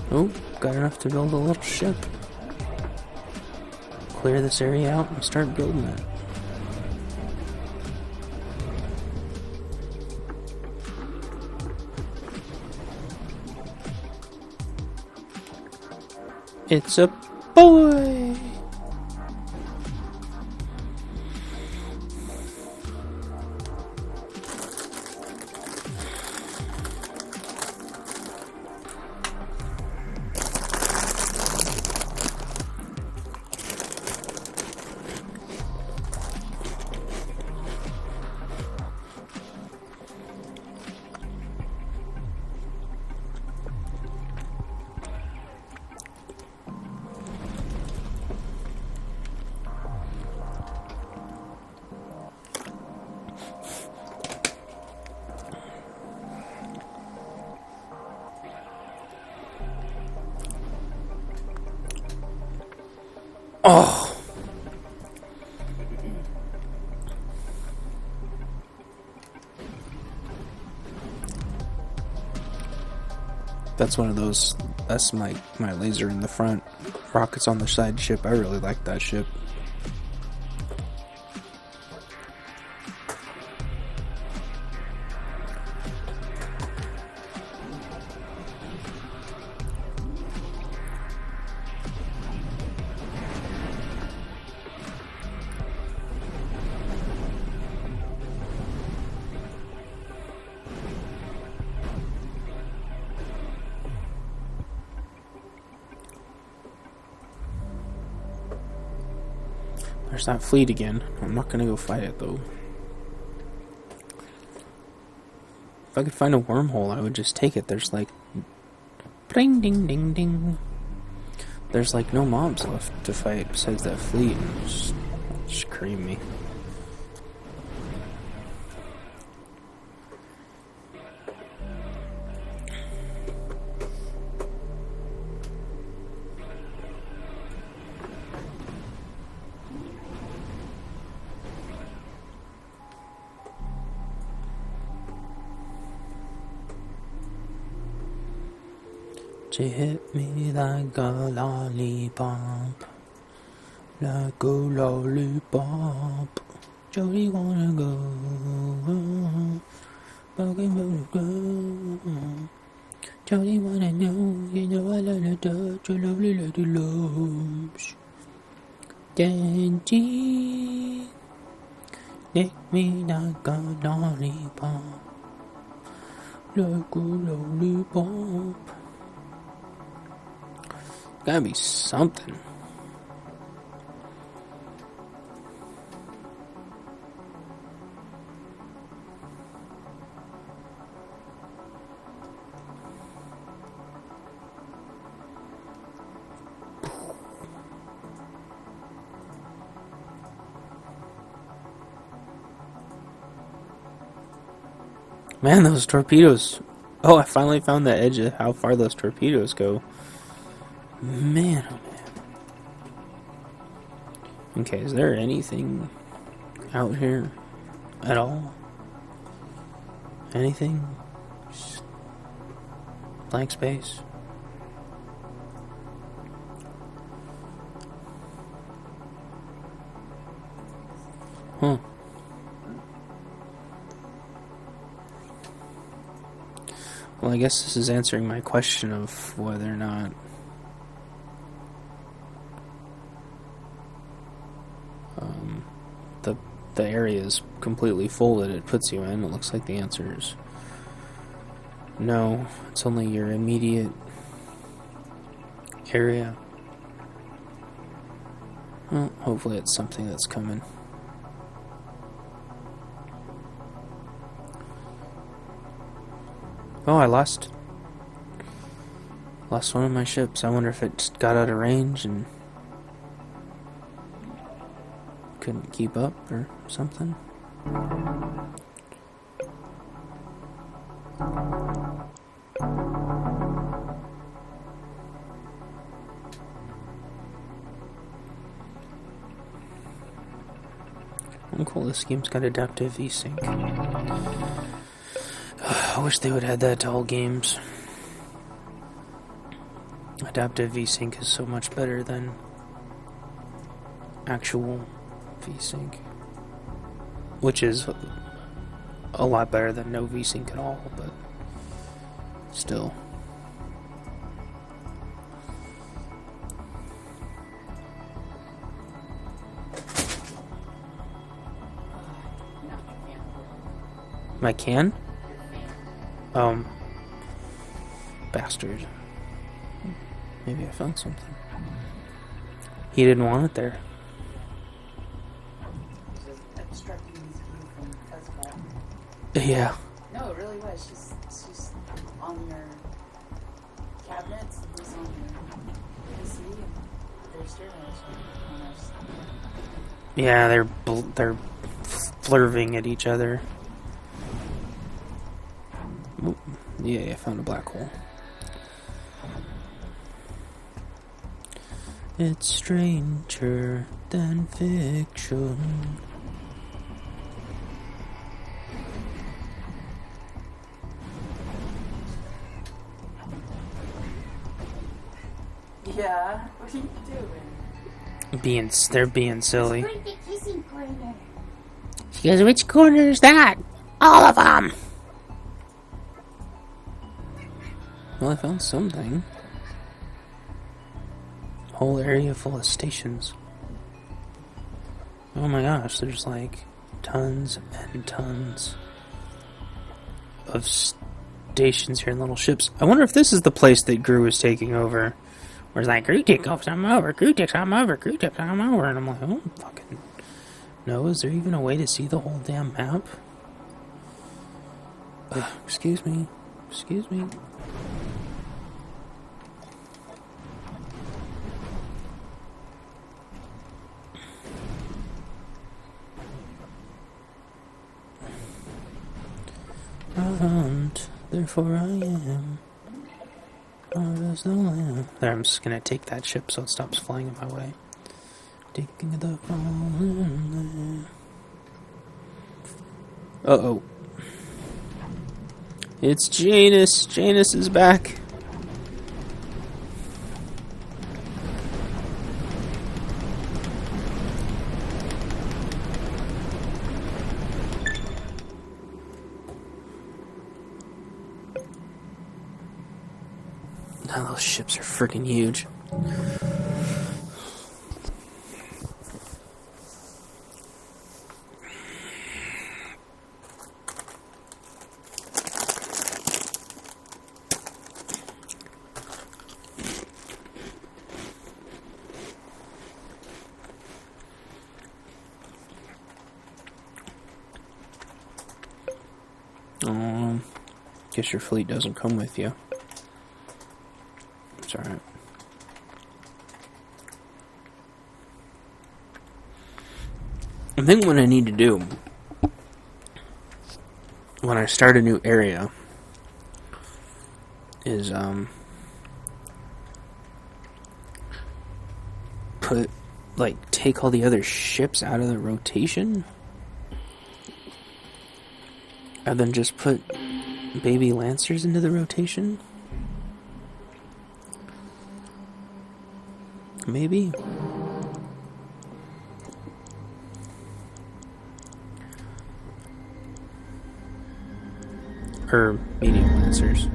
Speaker 1: Oh, got enough to build a little ship. Clear this area out and start building it. It's a boy! Oh! That's one of those, that's my laser in the front. Rockets on the side ship, I really like that ship. There's that fleet again. I'm not gonna go fight it though. If I could find a wormhole, I would just take it. There's like... Ding ding ding ding. There's like no mobs left to fight besides that fleet. Just cream me. She hit me like a lollipop, like a lollipop. Jody wanna go, fucking go. Jody wanna know, you know I love to touch your lovely little loves. Daddy, lick me like a lollipop, like a lollipop. Gotta be something. Man, those torpedoes. Oh, I finally found the edge of how far those torpedoes go. Man, oh man. Okay, is there anything out here at all? Anything? Just blank space? Huh. Well, I guess this is answering my question of whether or not the area is completely full that it puts you in. It looks like the answer is no. It's only your immediate area. Well, hopefully it's something that's coming. Oh, I lost one of my ships. I wonder if it got out of range and couldn't keep up or something. Oh, cool, this game's got adaptive VSync. I wish they would add that to all games. Adaptive VSync is so much better than actual VSync, which is a lot better than no VSync at all, but still. My can? Bastard. Maybe I found something. He didn't want it there.
Speaker 2: Just obstructing his view from Festival.
Speaker 1: Yeah.
Speaker 2: No, it really was. She's on your cabinets, and he's on your PC, and they're staring at each other.
Speaker 1: Yeah, they're flirting at each other. Oop. Yeah, I found a black hole. It's stranger than fiction.
Speaker 2: Yeah, what are you doing?
Speaker 1: They're being silly.
Speaker 2: Let's go to the kissing corner.
Speaker 1: She goes, which corner is that? All of them! Well, I found something. Whole area full of stations. Oh my gosh, there's like tons and tons of stations here in little ships. I wonder if this is the place that Gru is taking over. Where it's like, Gru takes something over, Gru takes something over, Gru takes something over. And I'm like, oh, fucking no, is there even a way to see the whole damn map? Excuse me. Excuse me. Hunt, therefore I am. As the lamb. There, I'm just gonna take that ship so it stops flying in my way. Taking the fallen. Uh-oh. It's Janus. Janus is back. Now those ships are freaking huge. Guess your fleet doesn't come with you. It's alright. I think what I need to do when I start a new area is take all the other ships out of the rotation and then just put baby Lancers into the rotation? Maybe? Or medium Lancers.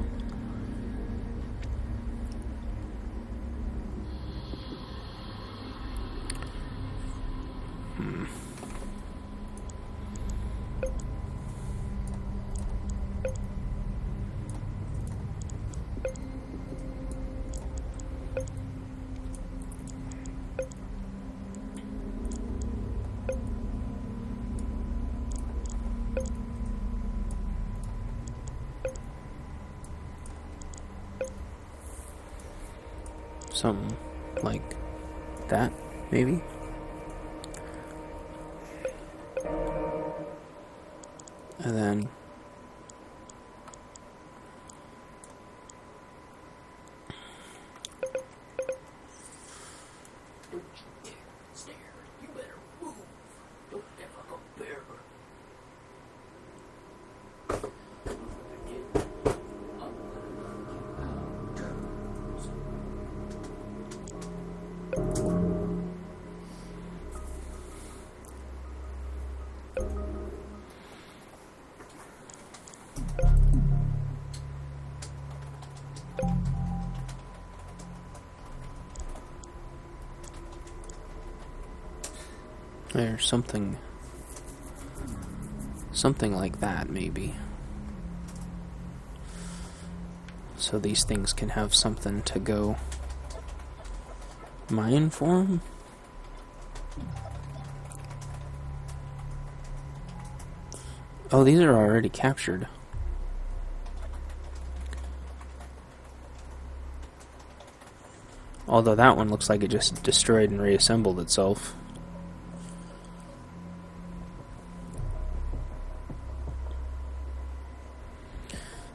Speaker 1: Something like that, maybe? And then there's something like that, maybe. So these things can have something to go mine for 'em? Oh, these are already captured. Although that one looks like it just destroyed and reassembled itself.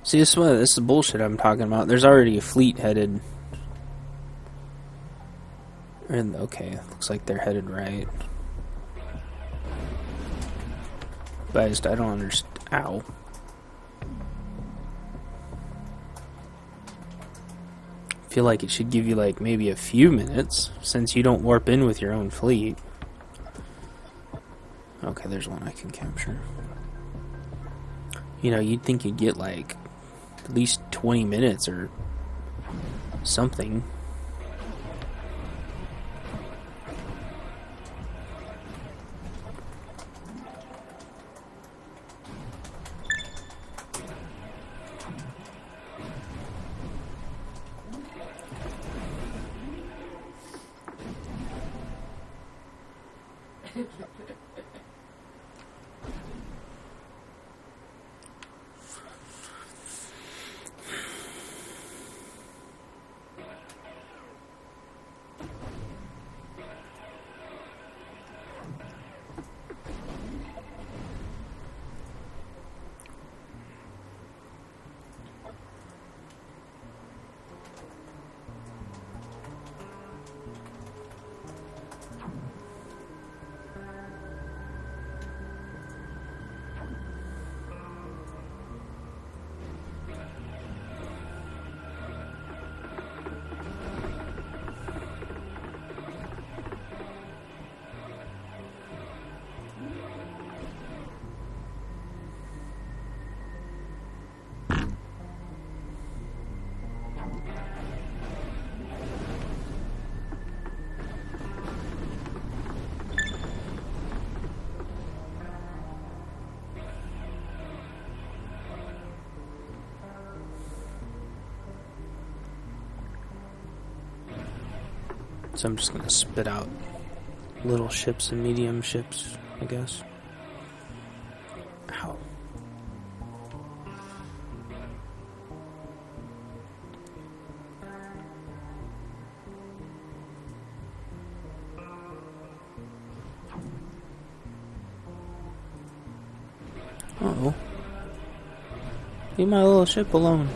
Speaker 1: See, this is the bullshit I'm talking about. There's already a fleet headed. And okay, looks like they're headed right. But I don't understand. Ow. Feel like it should give you like maybe a few minutes since you don't warp in with your own fleet. Okay, there's one I can capture. You know, you'd think you'd get like at least 20 minutes or something. So I'm just gonna spit out little ships and medium ships, I guess. Ow. Uh-oh. Leave my little ship alone.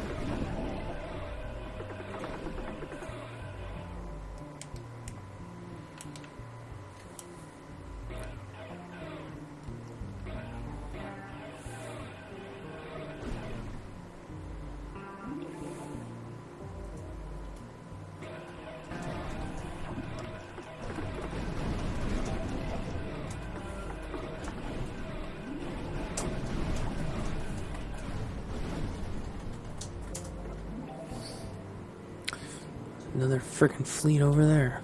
Speaker 1: Another freaking fleet over there.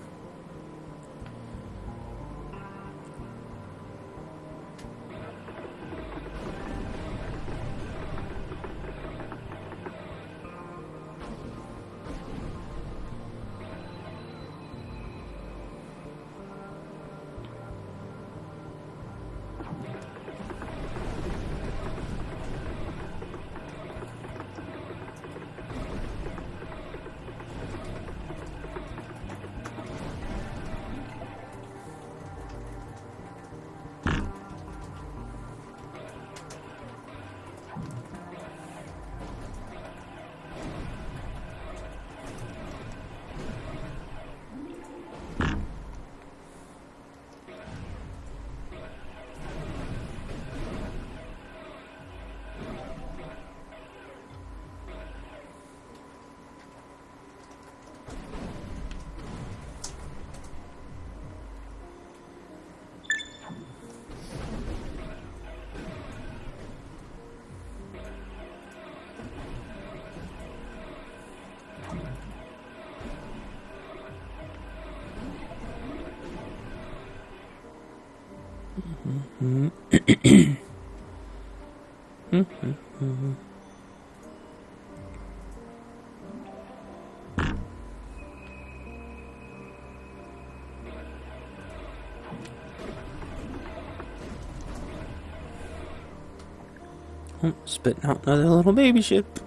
Speaker 1: Spitting out another little baby ship.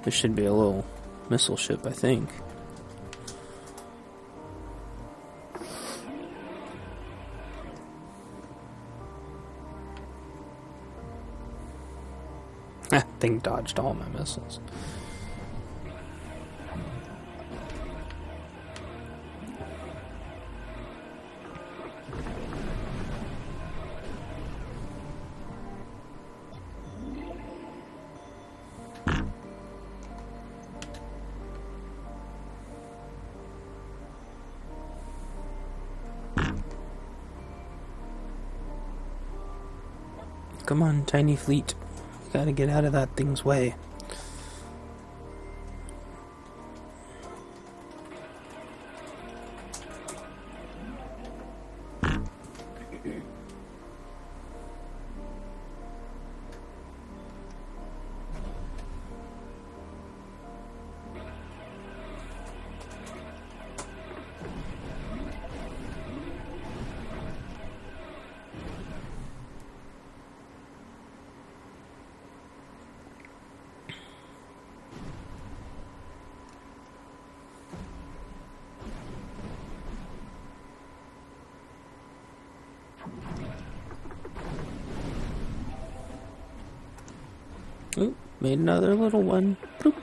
Speaker 1: This should be a little missile ship, I think. That thing dodged all my missiles. Come on, tiny fleet. We gotta get out of that thing's way. Oop, made another little one. Bloop.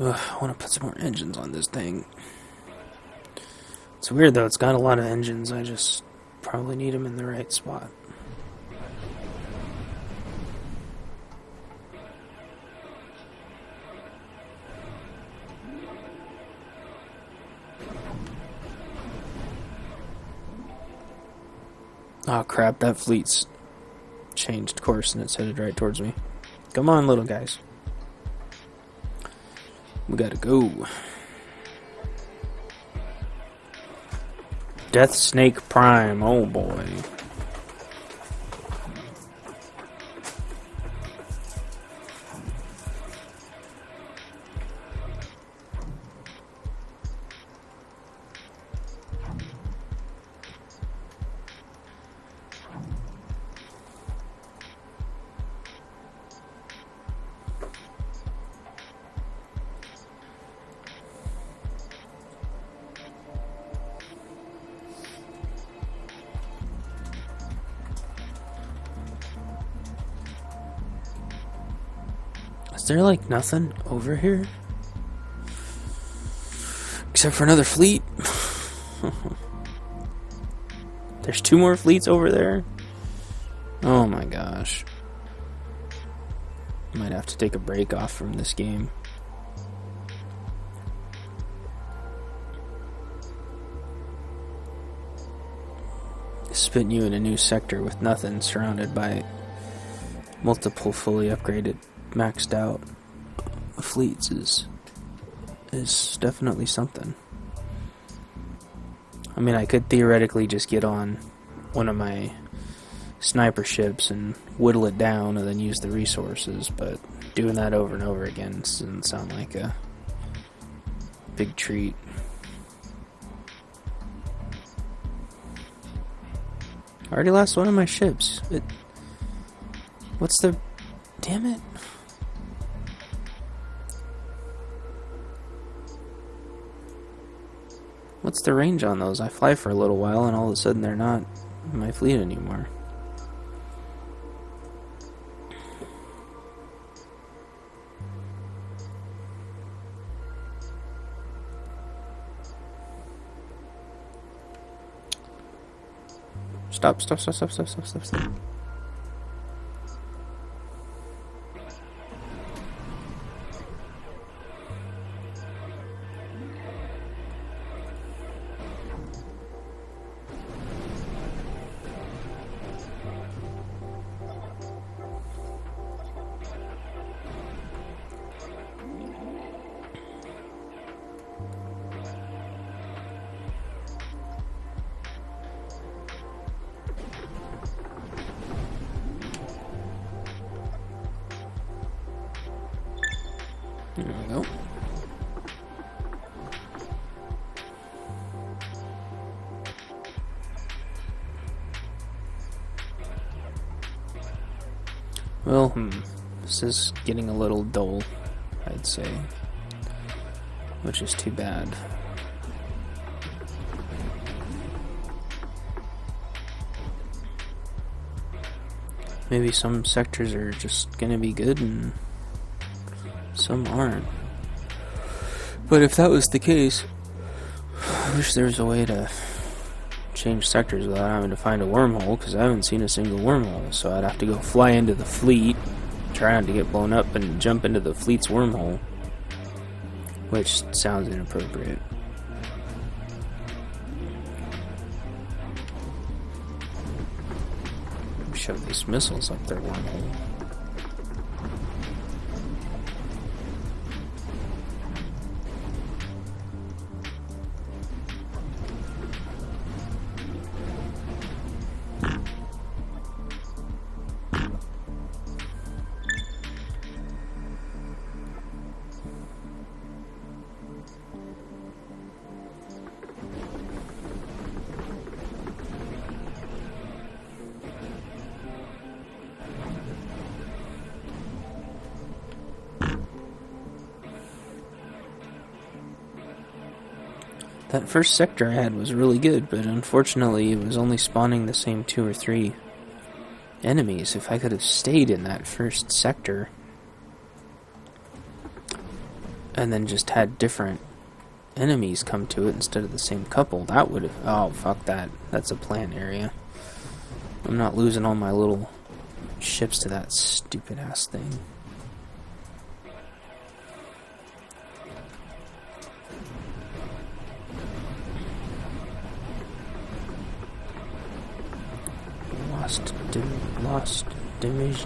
Speaker 1: I want to put some more engines on this thing. It's weird though, it's got a lot of engines, I just probably need them in the right spot. Oh crap, that fleet's changed course and it's headed right towards me. Come on, little guys. We gotta go. Death Snake Prime, oh boy. there like nothing over here? Except for another fleet? There's 2 more fleets over there? Oh my gosh. Might have to take a break off from this game. Spitting you in a new sector with nothing, surrounded by multiple fully upgraded, maxed out fleets is definitely something. I mean, I could theoretically just get on one of my sniper ships and whittle it down and then use the resources, but doing that over and over again doesn't sound like a big treat. I already lost one of my ships. What's the... Damn it. What's the range on those? I fly for a little while and all of a sudden they're not in my fleet anymore. Stop. There we go. Well, this is getting a little dull, I'd say, which is too bad. Maybe some sectors are just gonna be good and some aren't. But if that was the case, I wish there was a way to change sectors without having to find a wormhole, because I haven't seen a single wormhole. So I'd have to go fly into the fleet, try not to get blown up, and jump into the fleet's wormhole, which sounds inappropriate. Shove these missiles up their wormhole. That first sector I had was really good, but unfortunately it was only spawning the same 2 or 3 enemies. If I could have stayed in that first sector and then just had different enemies come to it instead of the same couple, that would have... Oh, fuck that. That's a plant area. I'm not losing all my little ships to that stupid ass thing. Lost Demiurge.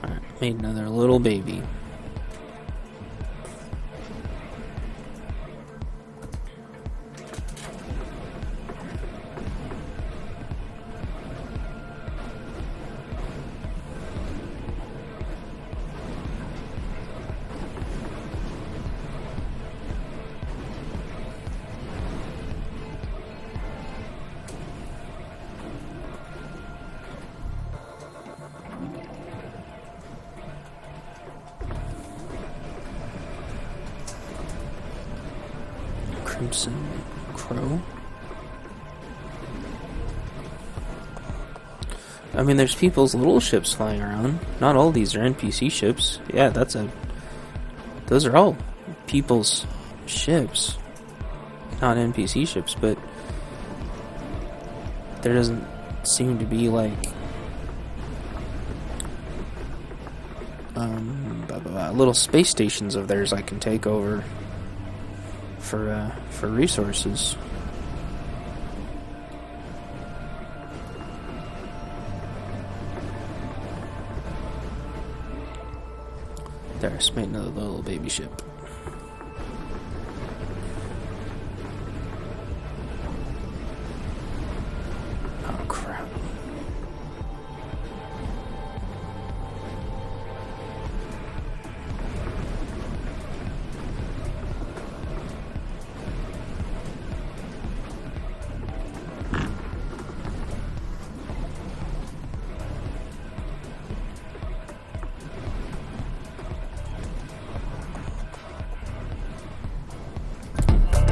Speaker 1: Alright, made another little baby. Crimson Crow. I mean, there's people's little ships flying around. Not all these are NPC ships. Yeah, those are all people's ships. Not NPC ships, but there doesn't seem to be like little space stations of theirs I can take over for resources. There, I just made another little baby ship. Oh crap.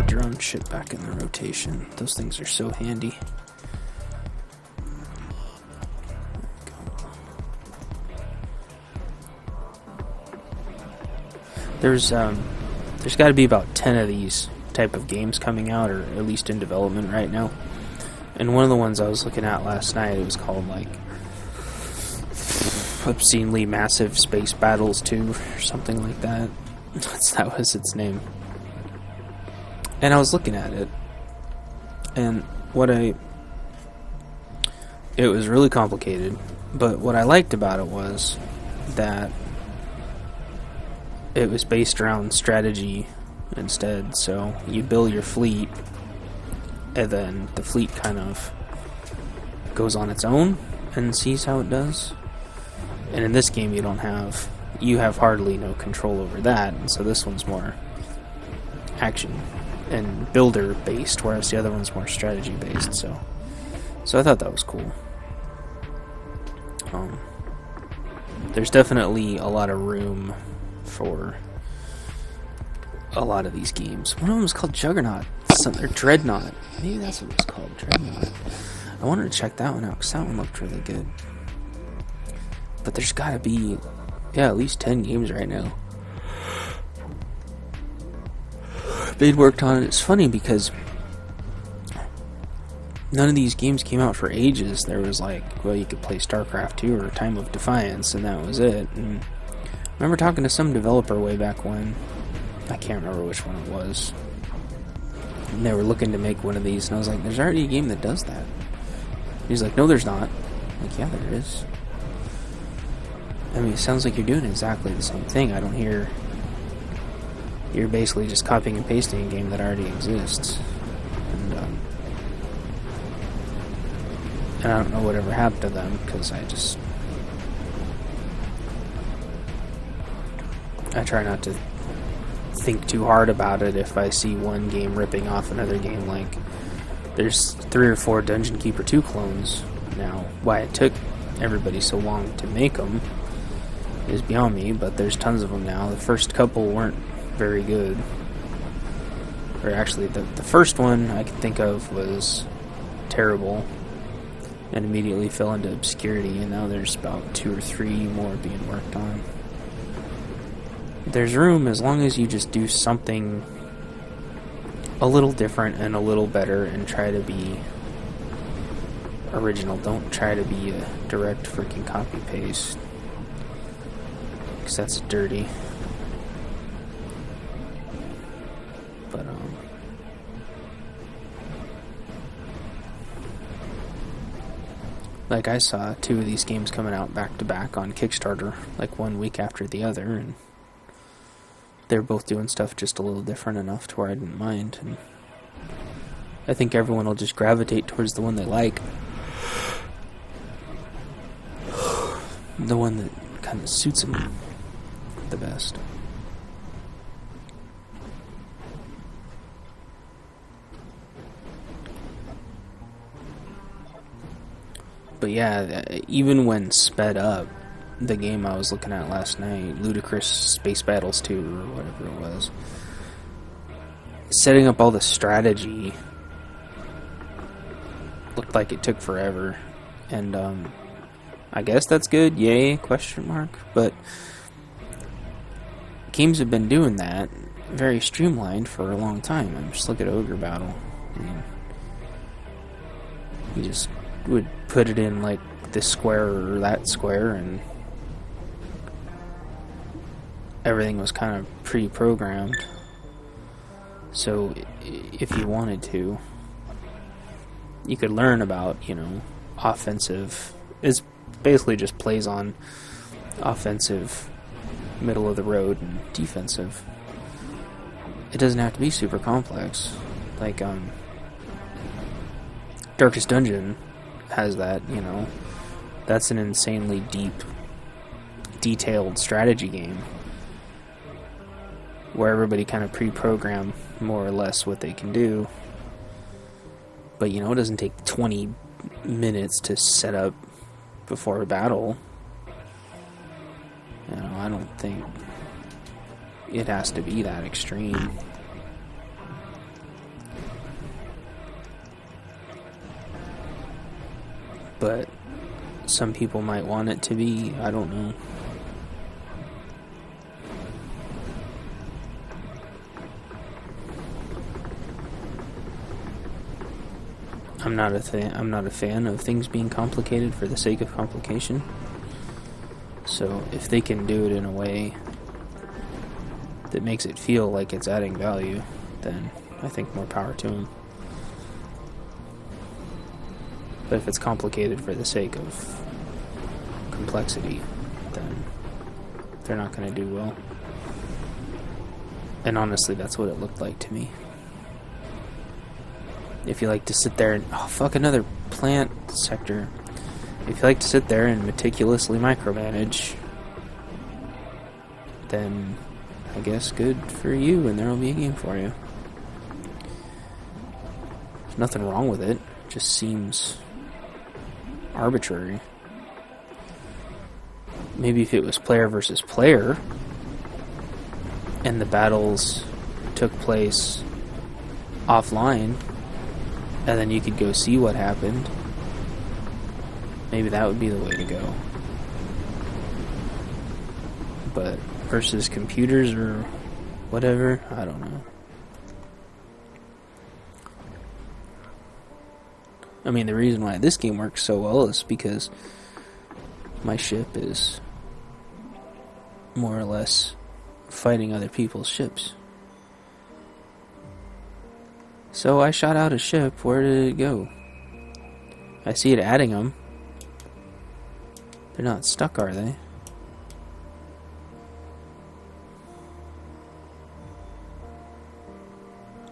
Speaker 1: Drone ship back in the rotation. Those things are so handy. There's got to be about 10 of these type of games coming out, or at least in development right now. And one of the ones I was looking at last night, it was called like Obscenely Massive Space Battles 2 or something like that. That was its name. And I was looking at it, and it was really complicated, but what I liked about it was that it was based around strategy instead. So you build your fleet, and then the fleet kind of goes on its own and sees how it does. And in this game, you have hardly no control over that, and so this one's more action and builder based, whereas the other one's more strategy based. So I thought that was cool. There's definitely a lot of room for a lot of these games. One of them was called Juggernaut, or Dreadnought. Maybe that's what it was called, Dreadnought. I wanted to check that one out because that one looked really good. But there's got to be, at least 10 games right now they'd worked on it. It's funny because none of these games came out for ages. There was like, well, you could play StarCraft 2 or Time of Defiance, and that was it. And I remember talking to some developer way back when. I can't remember which one it was. And they were looking to make one of these, and I was like, there's already a game that does that. He's like, no, there's not. I'm like, yeah, there is. I mean, it sounds like you're doing exactly the same thing. I don't hear... You're basically just copying and pasting a game that already exists. And I don't know whatever happened to them, because I try not to think too hard about it if I see one game ripping off another game. Like, there's 3 or 4 Dungeon Keeper 2 clones now. Why it took everybody so long to make them is beyond me, but there's tons of them now. The first couple weren't very good. Or actually, the first one I can think of was terrible and immediately fell into obscurity, and now there's about 2 or 3 more being worked on. There's room as long as you just do something a little different and a little better and try to be original. Don't try to be a direct freaking copy-paste, because that's dirty. But, like, I saw 2 of these games coming out back-to-back on Kickstarter, like 1 week after the other, and they're both doing stuff just a little different enough to where I didn't mind, and I think everyone will just gravitate towards the one they like. The one that kind of suits them the best. But yeah, even when sped up, the game I was looking at last night, Ludicrous Space Battles 2 or whatever it was, setting up all the strategy looked like it took forever, and I guess that's good, yay, question mark, but games have been doing that very streamlined for a long time. I mean, just look at Ogre Battle. I mean, you just would put it in like this square or that square, and everything was kind of pre-programmed. So if you wanted to, you could learn about, you know, offensive. It's basically just plays on offensive, middle of the road, and defensive. It doesn't have to be super complex. Like, Darkest Dungeon has that, you know. That's an insanely deep, detailed strategy game where everybody kind of pre-program more or less what they can do. But, you know, it doesn't take 20 minutes to set up before a battle. You know, I don't think it has to be that extreme. But some people might want it to be, I don't know. I'm not a fan of things being complicated for the sake of complication. So if they can do it in a way that makes it feel like it's adding value, then I think more power to them. But if it's complicated for the sake of complexity, then they're not going to do well. And honestly, that's what it looked like to me. If you like to sit there and... oh, fuck, another plant sector. If you like to sit there and meticulously micromanage, then I guess good for you, and there will be a game for you. There's nothing wrong with it. It just seems arbitrary. Maybe if it was player versus player, and the battles took place offline, and then you could go see what happened, maybe that would be the way to go. But versus computers or whatever, I don't know. I mean, the reason why this game works so well is because my ship is more or less fighting other people's ships. So I shot out a ship. Where did it go? I see it adding them. They're not stuck, are they?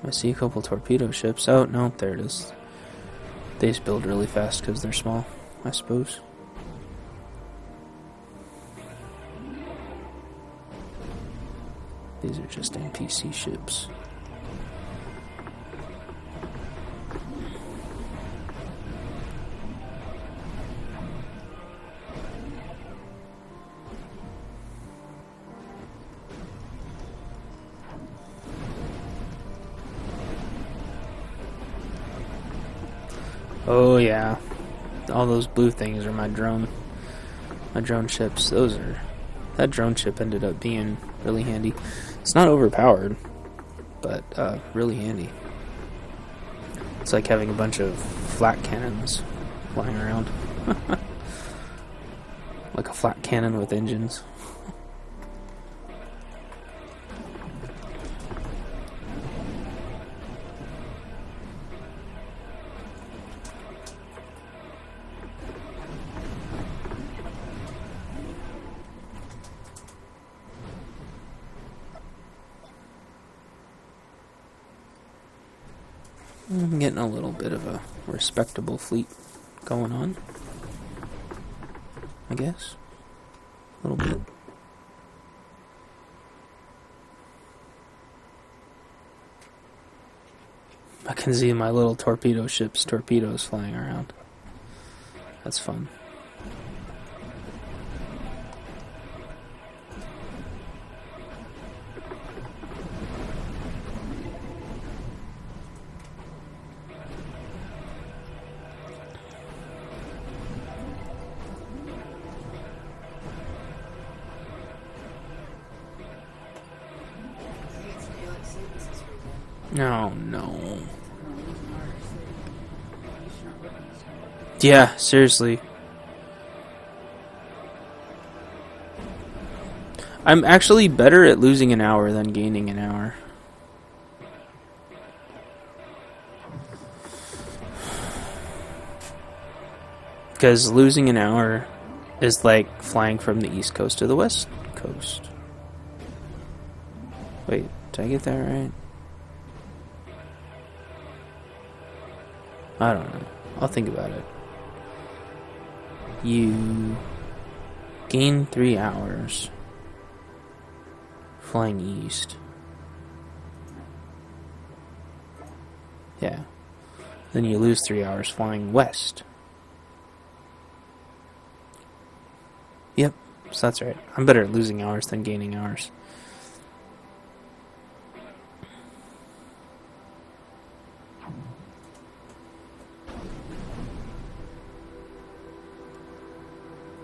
Speaker 1: I see a couple torpedo ships. Oh, no, there it is. They just build really fast because they're small, I suppose. These are just NPC ships. Oh yeah, all those blue things are my drone ships. That drone ship ended up being really handy. It's not overpowered, but really handy. It's like having a bunch of flat cannons flying around. Like a flat cannon with engines. I'm getting a little bit of a respectable fleet going on, I guess. A little bit. I can see my little torpedo ship's torpedoes flying around. That's fun. No, no. Yeah, seriously. I'm actually better at losing an hour than gaining an hour. Because losing an hour is like flying from the east coast to the west coast. Wait, did I get that right? I don't know. I'll think about it. You gain 3 hours flying east. Yeah. Then you lose 3 hours flying west. Yep, so that's right. I'm better at losing hours than gaining hours.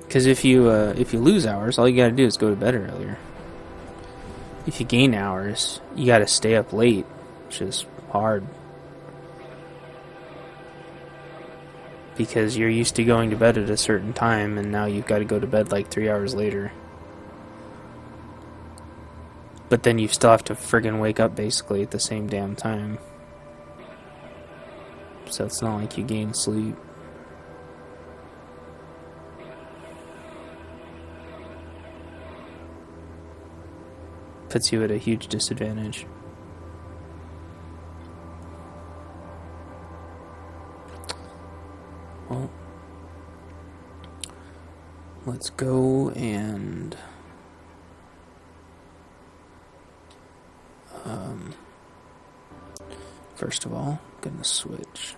Speaker 1: Because if you lose hours, all you gotta do is go to bed earlier. If you gain hours, you gotta stay up late, which is hard. Because you're used to going to bed at a certain time, and now you've got to go to bed like 3 hours later. But then you still have to friggin' wake up basically at the same damn time. So it's not like you gain sleep. Puts you at a huge disadvantage. Well, let's go and first of all, I'm gonna switch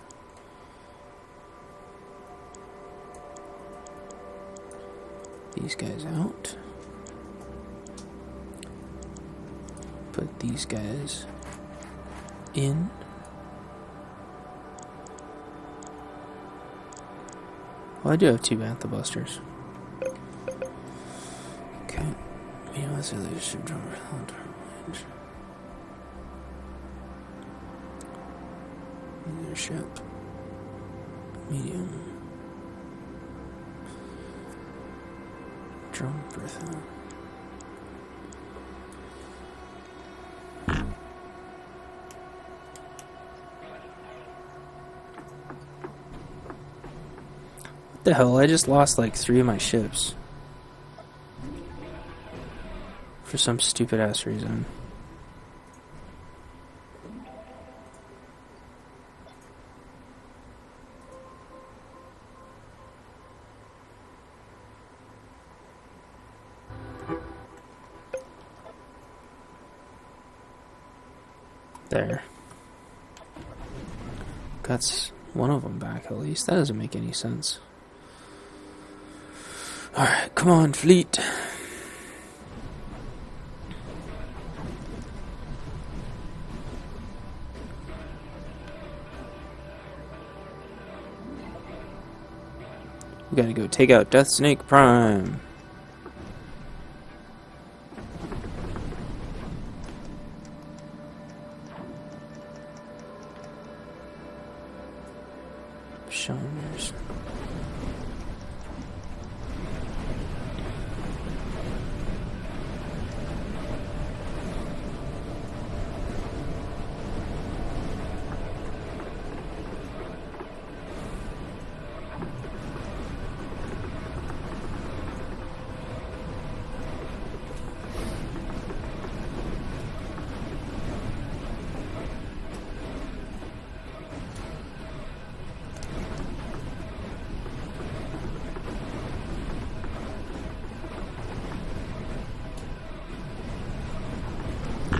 Speaker 1: these guys out. Put these guys in. Well, I do have 2 Bantha Busters. Okay. Leadership drummer. Leadership. Medium. Drum Bertha. What the hell? I just lost like 3 of my ships. For some stupid ass reason. There. Got one of them back at least. That doesn't make any sense. Alright, come on, fleet. We gotta go take out Death Snake Prime. Shiners.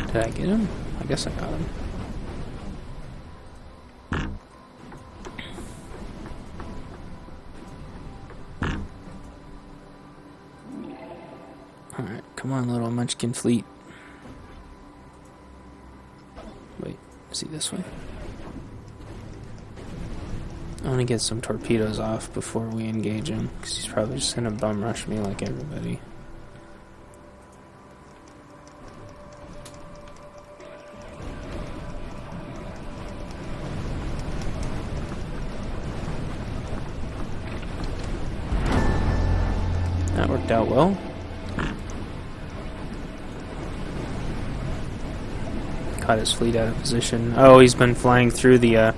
Speaker 1: Did I get him? I guess I got him. Alright, come on, little munchkin fleet. Wait, is he this way? I want to get some torpedoes off before we engage him, because he's probably just going to bum rush me like everybody. That worked out well. Caught his fleet out of position. Oh, he's been flying through the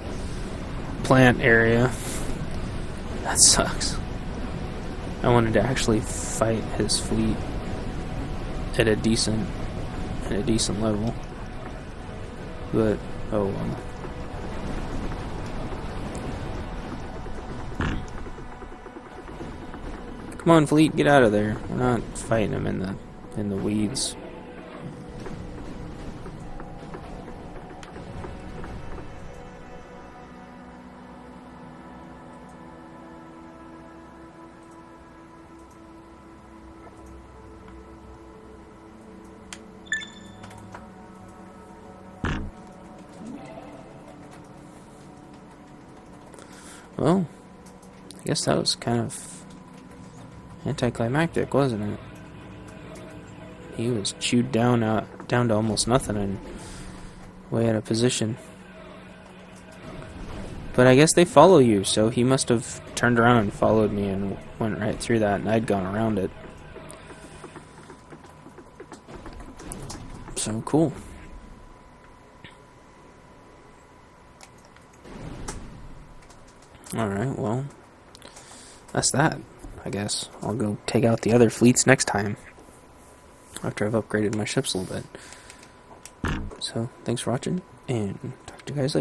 Speaker 1: plant area. That sucks. I wanted to actually fight his fleet at a decent level. But oh well. Come on, fleet, get out of there. We're not fighting him in the weeds. Well, I guess that was kind of anticlimactic, wasn't it? He was chewed down to almost nothing and way out of position. But I guess they follow you, so he must have turned around and followed me and went right through that, and I'd gone around it. So cool. Alright, well, that's that, I guess. I'll go take out the other fleets next time, after I've upgraded my ships a little bit. So, thanks for watching, and talk to you guys later.